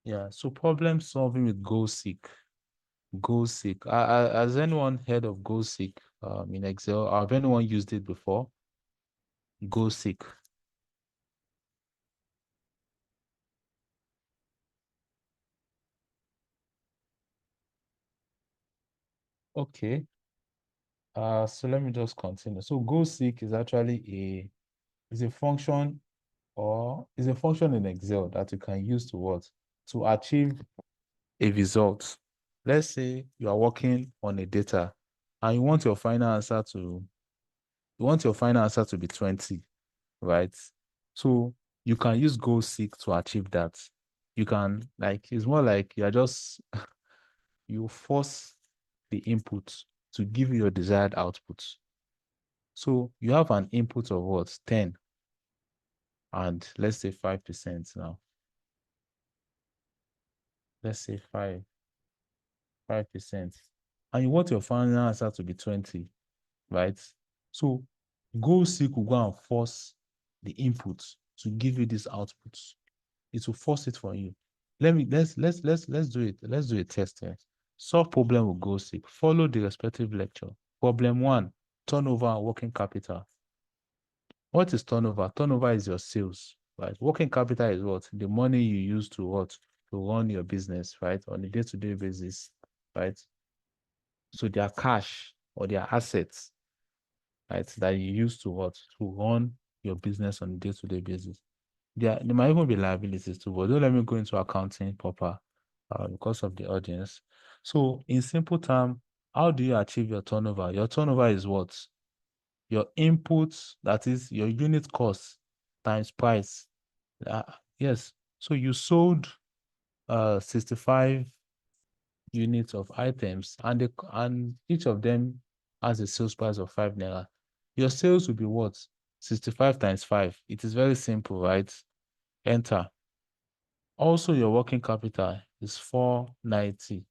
Yeah, so problem solving with GoSeek. GoSeek. Has anyone heard of GoSeek in Excel? Or have anyone used it before? GoSeek. Okay. So let me just continue. So GoSeek is actually a function, or is a function in Excel that you can use to what? To achieve a result. Let's say you are working on a data and you want your final answer to be 20, right? So you can use GoSeek to achieve that. You can, like, it's more like you're just you force the input to give you your desired output. So you have an input of what? 10. And let's say 5% now. Let's say 5%. And you want your final answer to be 20, right? So GoSeek will go and force the input to give you this output. It will force it for you. Let's do it. Let's do a test here. Solve problem with GoSeek. Follow the respective lecture. Problem 1, turnover and working capital. What is turnover? Turnover is your sales, right? Working capital is what? The money you use to what? To run your business, right? On a day-to-day basis, right? So they are cash or they are assets, right? That you use to what? To run your business on a day-to-day basis. There might even be liabilities too, but don't let me go into accounting proper because of the audience. So in simple term, how do you achieve your turnover? Your turnover is what? Your inputs, that is your unit cost times price. Yes. So you sold 65 units of items, and each of them has a sales price of 5 naira. Your sales will be what? 65 times 5. It is very simple, right? Enter. Also, your working capital is 490.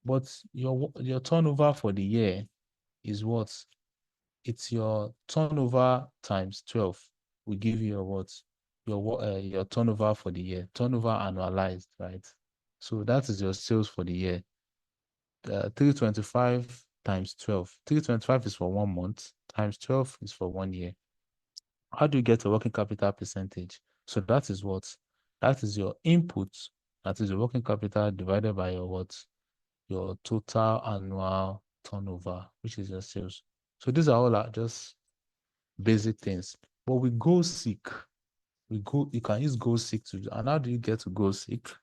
But your turnover for the year is what? It's your turnover times 12 will give you what? Your turnover for the year. Turnover annualized, right? So that is your sales for the year. 325 times 12. 325 is for 1 month, times 12 is for 1 year. How do you get a working capital percentage? So that is what? That is your input. That is your working capital divided by your what? Your total annual turnover, which is your sales. So these are all just basic things. But with GoSeek, you can use GoSeek to, and how do you get to GoSeek?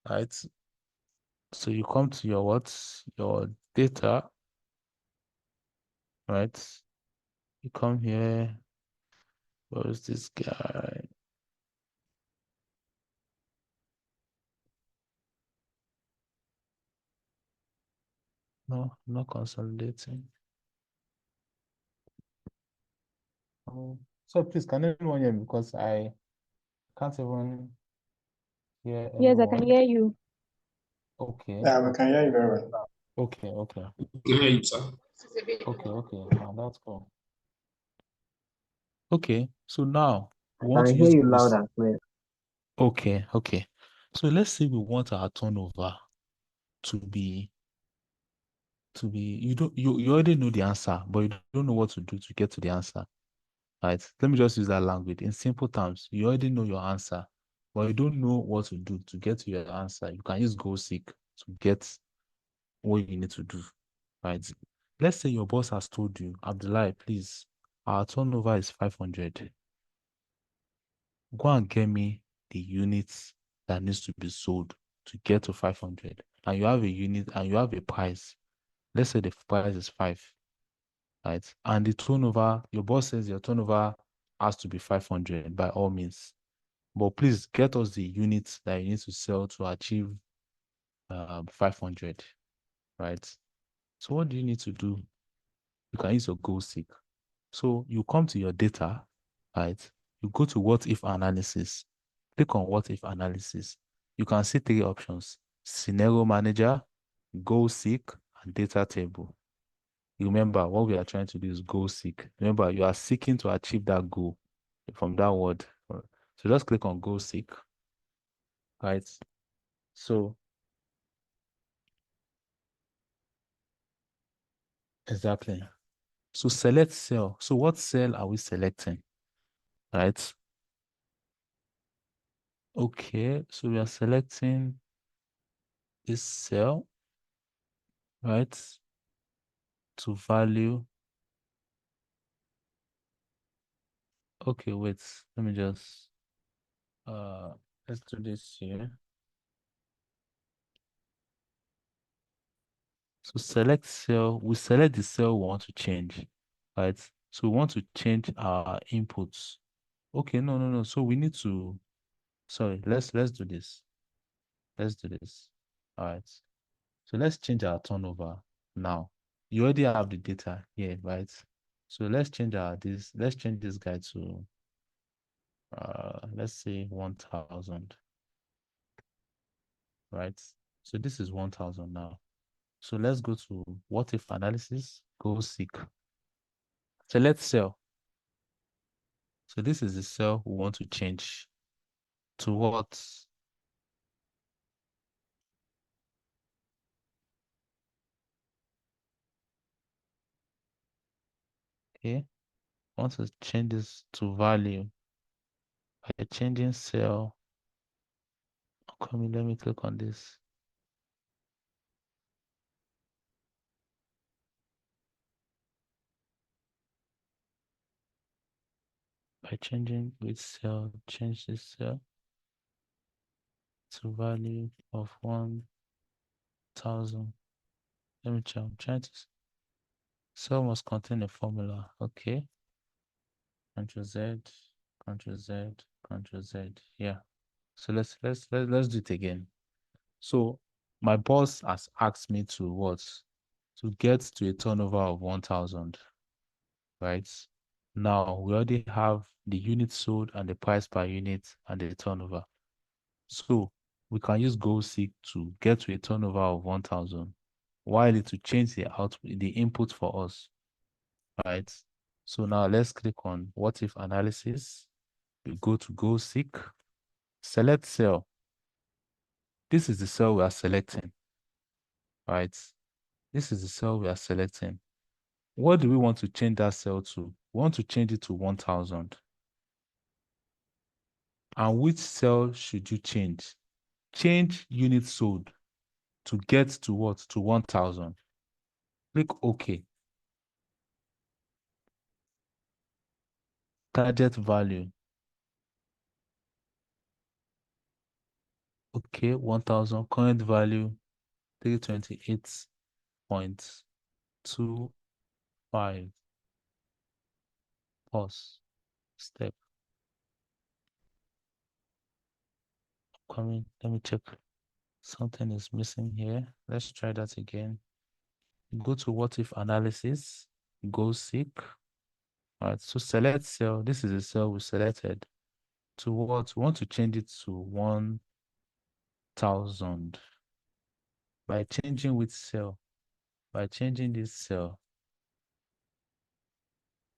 Right? So you come to your what? Your data, right? You come here. Where is this guy? No, not consolidating. Oh, so please, can anyone hear me? Because I can't even hear Yes, I anyone. can hear you. Okay. Yeah, we can hear you very well. Okay, okay. Can hear you, sir. Okay. That's cool. Okay, so now we I want to can hear use you loud GoSeek. and clear. Okay. So let's say we want our turnover to be you already know the answer, but you don't know what to do to get to the answer. Right? Let me just use that language. In simple terms, you already know your answer, but you don't know what to do to get to your answer. You can use GoSeek to get what you need to do. Right? Let's say your boss has told you, Abdullah, please, our turnover is 500. Go and get me the units that needs to be sold to get to 500. And you have a unit and you have a price. Let's say the price is 5, right? And the turnover, your boss says your turnover has to be 500 by all means. But please get us the units that you need to sell to achieve 500, right? So what do you need to do? You can use your GoSeek. So you come to your data, right? You go to what if analysis. Click on what if analysis. You can see 3 options: scenario manager, GoSeek, and data table. Remember, what we are trying to do is GoSeek. Remember, you are seeking to achieve that goal from that word. So just click on Go Seek, right? So exactly. So select cell. So what cell are we selecting, right? Okay, so we are selecting this cell, right? To value. Okay, wait, let me just, let's do this here. So select cell, we select the cell we want to change, right? So we want to change our inputs. Okay, no. So we need to, sorry, let's do this. Let's do this. All right. So let's change our turnover now. You already have the data here, right? So let's change let's change this guy to let's say 1,000. Right? So this is 1,000 now. So let's go to what if analysis, Go Seek. Select cell. So this is the cell we want to change to what? Okay. I want to change this to value. By changing cell, let me click on this. By changing with cell, change this cell to value of 1,000. Let me check. I'm trying to. Cell must contain a formula. Okay. Ctrl Z, Ctrl Z, Ctrl Z. Yeah. So let's do it again. So my boss has asked me to what? To get to a turnover of 1,000. Right? Now we already have the unit sold and the price per unit and the turnover. So we can use Go Seek to get to a turnover of 1,000, while it to change the output, the input for us. Right? So now let's click on what if analysis. We go to Go Seek, select cell. This is the cell we are selecting. Right? This is the cell we are selecting. What do we want to change that cell to? We want to change it to 1,000. And which cell should you change? Change unit sold to get to what? To 1,000. Click OK. Target value. Okay, 1,000. Current value 328.25. Pause. Step. Coming. Let me check. Something is missing here. Let's try that again. Go to what if analysis. Go Seek. All right, so select cell. This is the cell we selected. To what? We want to change it to 1,000. By changing which cell? By changing this cell.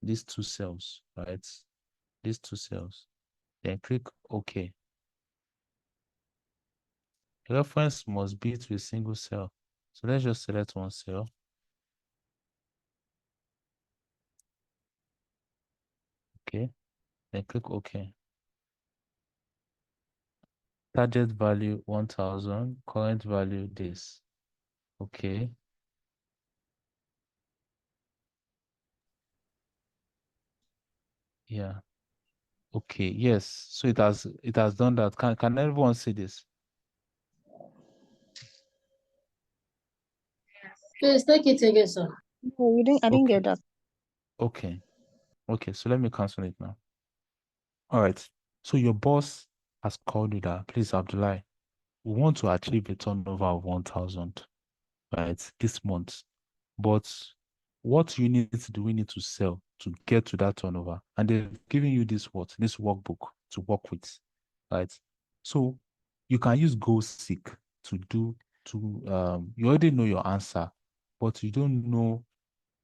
These two cells, right? These two cells. Then click OK. Reference must be to a single cell. So let's just select one cell. Okay. Then click OK. Target value 1,000. Current value this. Okay. Yeah. Okay. Yes. So it has done that. Can everyone see this? Please take it again, sir. No, I didn't get that. Okay. Okay. So let me cancel it now. All right. So your boss has called you that, please, Abdullah, we want to achieve a turnover of 1,000, right, this month. But what units do we need to sell to get to that turnover? And they're giving you this workbook to work with, right? So you can use Go Seek you already know your answer, but you don't know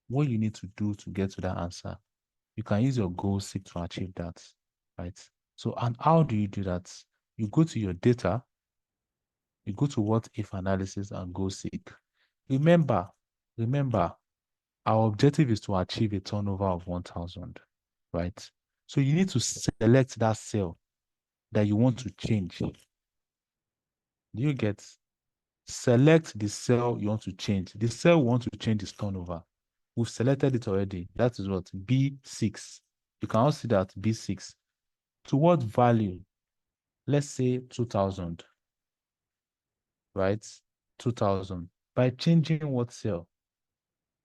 what you need to do to get to that answer. You can use your Go Seek to achieve that, right? So, and how do you do that? You go to your data, you go to what if analysis and go seek. Remember, our objective is to achieve a turnover of 1,000, right? So you need to select that cell that you want to change. Do you get? Select the cell you want to change. The cell we want to change is turnover. We've selected it already. That is what? B6. You can also see that B6. To what value? Let's say 2,000. Right? 2,000. By changing what cell?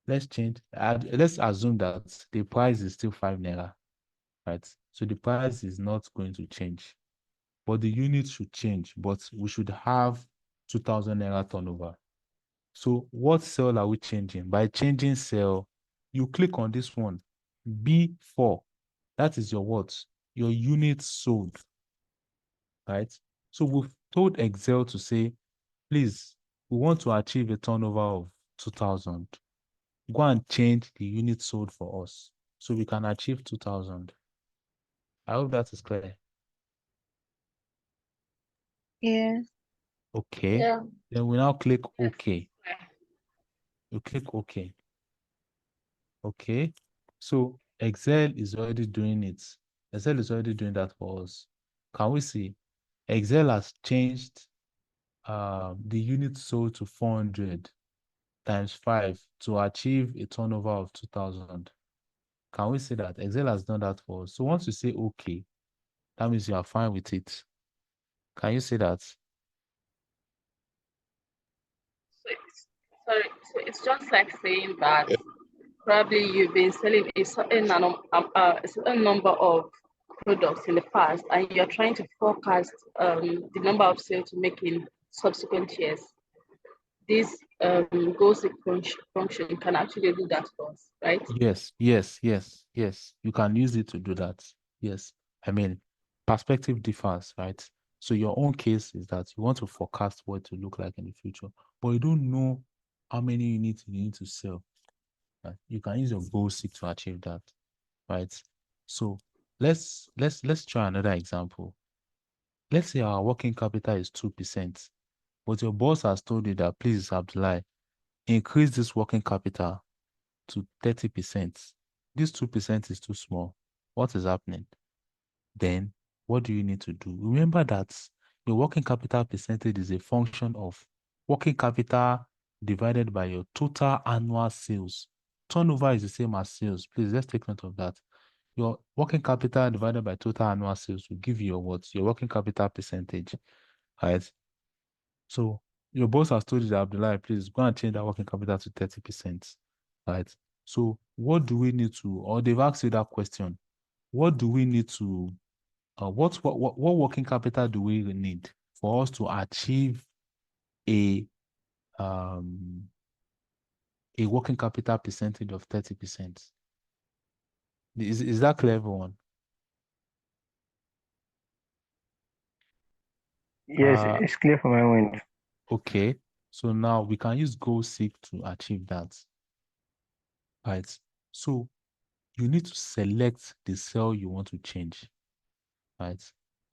Let's assume that the price is still 5 naira. Right? So the price is not going to change. But the unit should change. But we should have 2,000 naira turnover. So what cell are we changing? By changing cell, you click on this one, B4. That is your what? Your unit sold, right? So we've told Excel to say, please, we want to achieve a turnover of 2,000. Go and change the unit sold for us so we can achieve 2,000. I hope that is clear. Yes. Okay. Yeah. Then we now click OK. You click OK. Okay. So Excel is already doing it. Excel is already doing that for us. Can we see? Excel has changed the unit sold to 400 times 5 to achieve a turnover of 2,000. Can we see that? Excel has done that for us. So once you say OK, that means you are fine with it. Can you see that? So it's just like saying that probably you've been selling a certain number of products in the past, and you're trying to forecast the number of sales to make in subsequent years. This function can actually do that for us, right? Yes. You can use it to do that. Yes. I mean, perspective differs, right? So your own case is that you want to forecast what to look like in the future, but you don't know how many units you need to sell. Right? You can use your goal seek to achieve that, right? So let's try another example. Let's say our working capital is 2%, but your boss has told you that, please, Abdullah, increase this working capital to 30%. This 2% is too small. What is happening? Then what do you need to do? Remember that your working capital percentage is a function of working capital divided by your total annual sales. Turnover is the same as sales. Please, let's take note of that. Your working capital divided by total annual sales will give you your working capital percentage, right? So your boss has told you that, Abdullah, please go and change that working capital to 30%, right? So what do we need to, or they've asked you that question, what do we need to, what working capital do we need for us to achieve a working capital percentage of 30%? Is that clear, everyone? Yes, it's clear for my mind. Okay, so now we can use goal seek to achieve that, right? So you need to select the cell you want to change, right?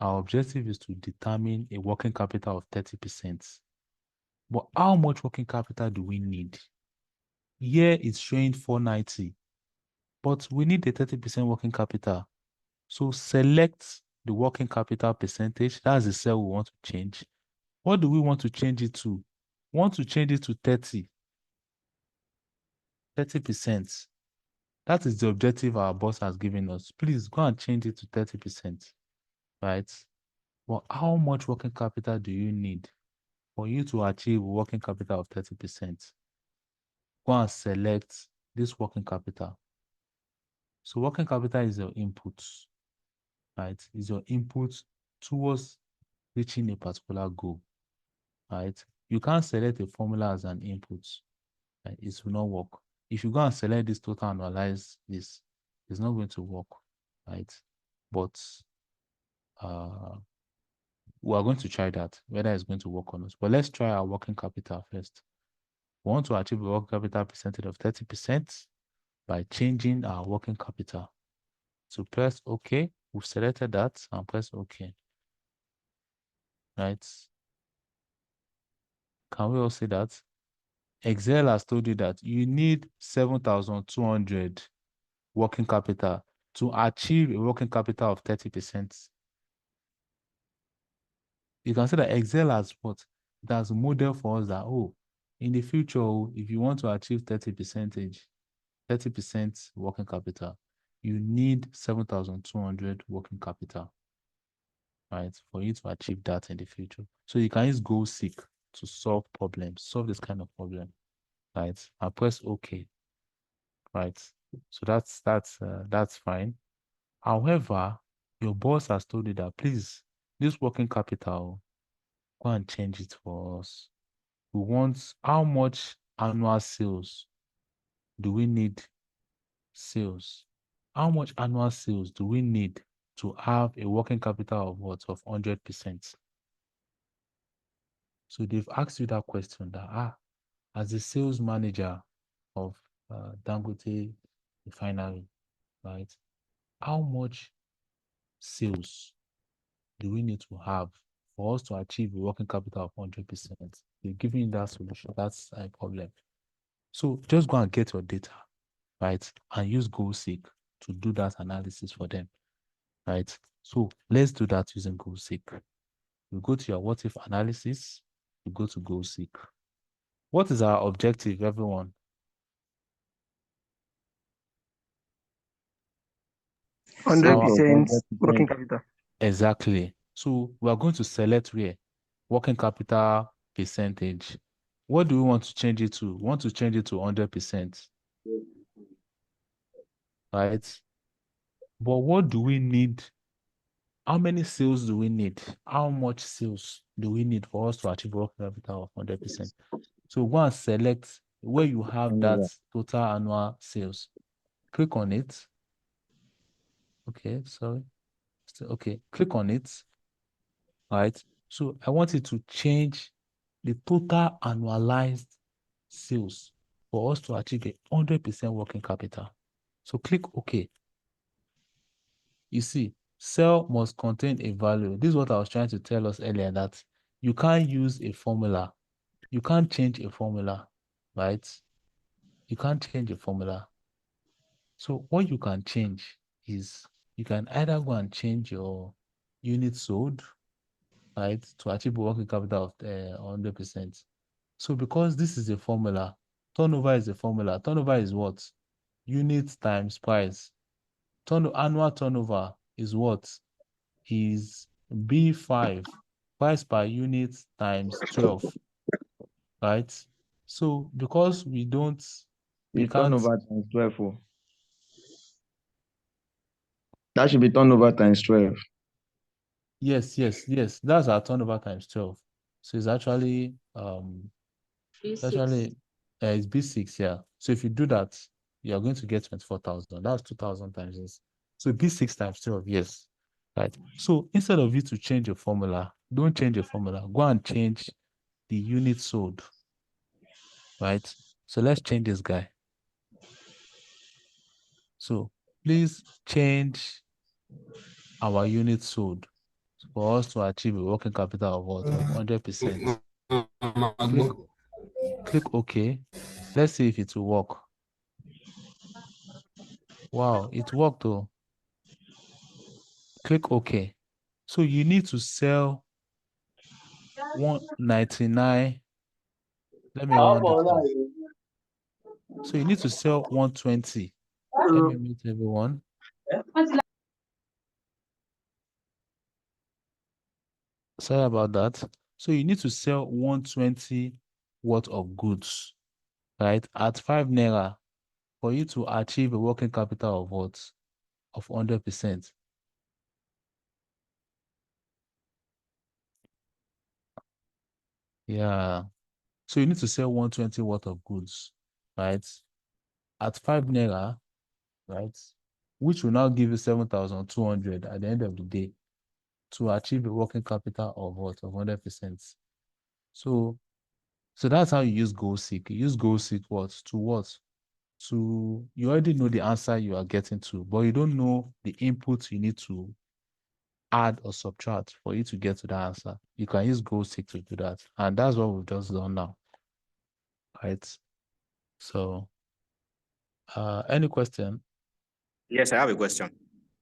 Our objective is to determine a working capital of 30%. But how much working capital do we need? Here it's showing 490, but we need the 30% working capital. So select the working capital percentage. That's the cell we want to change. What do we want to change it to? We want to change it to 30%. That is the objective our boss has given us. Please go and change it to 30%, right? Well, how much working capital do you need for you to achieve a working capital of 30%? Go and select this working capital. So working capital is your input, right? Is your input towards reaching a particular goal, right? You can't select a formula as an input, right? It will not work. If you go and select this total, analyze this, it's not going to work, right? But we are going to try that, whether it's going to work or not. But let's try our working capital first. We want to achieve a working capital percentage of 30% by changing our working capital. So press OK. We've selected that and press OK. Right? Can we all see that? Excel has told you that you need 7,200 working capital to achieve a working capital of 30%. You can see that Excel has what? It has a model for us that, oh, in the future, if you want to achieve 30% working capital, you need 7,200 working capital, right? For you to achieve that in the future. So you can use GoalSeek to solve problems, solve this kind of problem, right? I press OK, right? So that's fine. However, your boss has told you that, please, this working capital, go and change it for us. We want how much annual sales do we need sales? How much annual sales do we need to have a working capital of what? Of 100%. So they've asked you that question that, as the sales manager of Dangote Refinery, right? How much sales do we need to have for us to achieve a working capital of 100%? They're giving you that solution. That's a problem. So just go and get your data, right? And use GoalSeek to do that analysis for them, right? So let's do that using GoalSeek. You go to your what if analysis, you go to GoalSeek. What is our objective, everyone? 100% working capital. Exactly. So we are going to select where? Working capital percentage. What do we want to change it to? We want to change it to 100%. Right? But what do we need? How many sales do we need? How much sales do we need for us to achieve working capital of 100%? So go and select where you have that total annual sales. Click on it. Okay, sorry. Okay, click on it. All right. So I want it to change the total annualized sales for us to achieve a 100% working capital. So click OK. You see, cell must contain a value. This is what I was trying to tell us earlier, that you can't use a formula. You can't change a formula, right? You can't change a formula. So what you can change is you can either go and change your units sold, right, to achieve a working capital of 100%. So because this is a formula, turnover is a formula. Turnover is what? Units times price. Annual turnover is what? Is B5, price per unit times 12, right? So because we can't turnover times 12. Oh. That should be turnover times 12. Yes. That's our turnover times 12. So it's actually B6. It's B6, yeah. So if you do that, you're going to get 24,000. That's 2,000 times this. So B6 times 12, yes. Right. So instead of you to change your formula, don't change your formula. Go and change the unit sold. Right. So let's change this guy. So please change our unit sold for us to achieve a working capital of what? Of 100%. Click OK. Let's see if it will work. Wow, it worked though. Click OK. So you need to sell 199. Let me run this. So you need to sell 120. Let me meet everyone. Sorry about that. So you need to sell 120 worth of goods, right? At 5 Naira for you to achieve a working capital of what? Of 100%. Yeah. So you need to sell 120 worth of goods, right? At 5 Naira, right? Which will now give you 7,200 at the end of the day to achieve a working capital of what? Of 100%. So that's how you use GoalSeek. You use GoalSeek what? To what? You already know the answer you are getting to, but you don't know the input you need to add or subtract for you to get to the answer. You can use Go6 to do that. And that's what we've just done now. Right? So, any question? Yes, I have a question.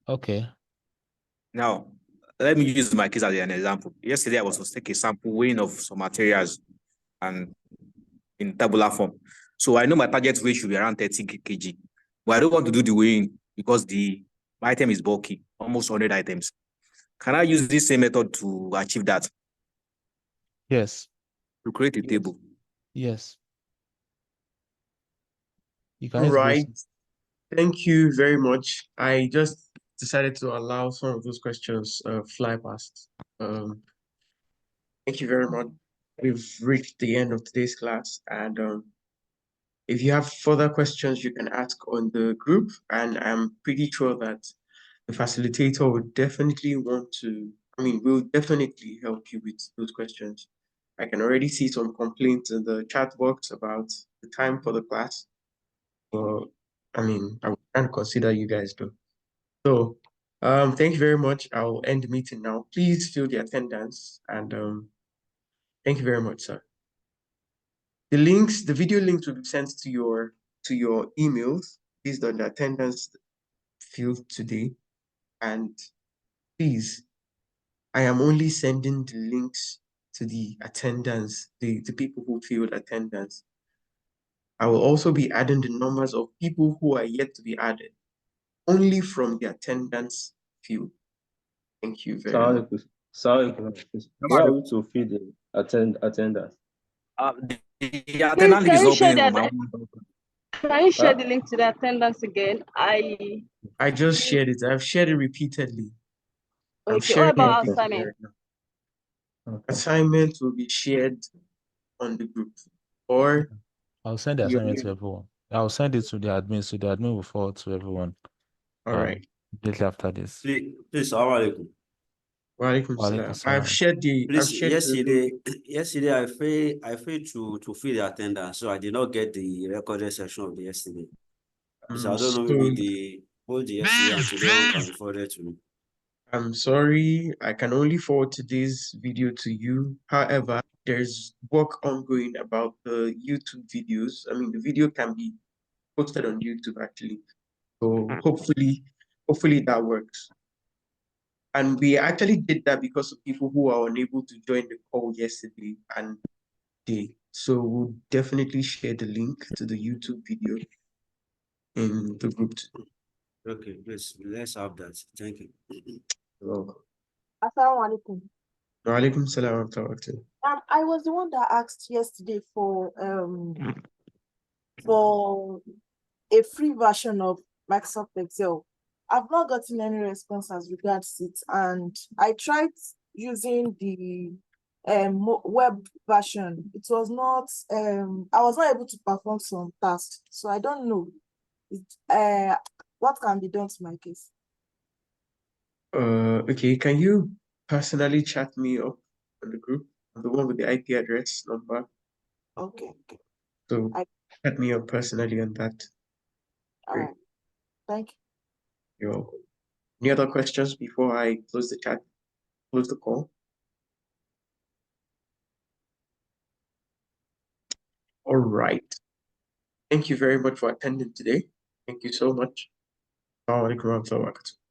Okay. Now, let me use my case as an example. Yesterday, I was to take a sample weighing of some materials and in tabular form. So I know my target weight should be around 30 kg, but I don't want to do the weighing because my item is bulky, almost 100 items. Can I use this same method to achieve that? Yes. To create a table? Yes. You All can use right. Go6. Thank you very much. I just decided to allow some of those questions fly past. Thank you very much. We've reached the end of today's class, and if you have further questions, you can ask on the group, and I'm pretty sure that the facilitator would definitely will definitely help you with those questions. I can already see some complaints in the chat box about the time for the class. But I can consider you guys do. So, thank you very much. I'll end the meeting now. Please fill the attendance, and thank you very much, sir. The video links will be sent to your emails based on the attendance field today. And please, I am only sending the links to the attendance, the people who filled attendance. I will also be adding the numbers of people who are yet to be added, only from the attendance field. Thank you very much. Sorry, where are we to feed the attendance? The attendance link is not being on my own. Can you share the link to the attendance again? I just shared it. I've shared it repeatedly. I'm Okay, sharing what about it repeatedly assignment? right now. Assignment will be shared on the group, or I'll send the assignment to everyone. I'll send it to the admin, so the admin will forward to everyone. All right. Immediately after this. Please, Assalamualaikum. Walaikum salam. I've shared the. Please, yesterday I failed to fill the attendance, so I did not get the recorded session of the yesterday. So I don't know, maybe both the yesterday and today one can be forwarded to me. I'm sorry, I can only forward today's video to you. However, there's work ongoing about the YouTube videos. The video can be posted on YouTube actually. So hopefully that works. And we actually did that because of people who are unable to join the call yesterday and today. So we'll definitely share the link to the YouTube video in the group today. Okay, please, let's have that. Thank you. You're welcome. Assalamualaikum. Walaikum salam wa rahmatullah. I was the one that asked yesterday for a free version of Microsoft Excel. I've not gotten any response as regards it, and I tried using the web version. It was not I was not able to perform some tasks, so I don't know what can be done to my case. Okay, can you personally chat me up on the group, the one with the IP address number? Okay. So chat me up personally on that. All right. Thank you. You're welcome. Any other questions before I close the chat, close the call? All right. Thank you very much for attending today. Thank you so much. Assalamu alaikum warahmatullahi wabarakatuh.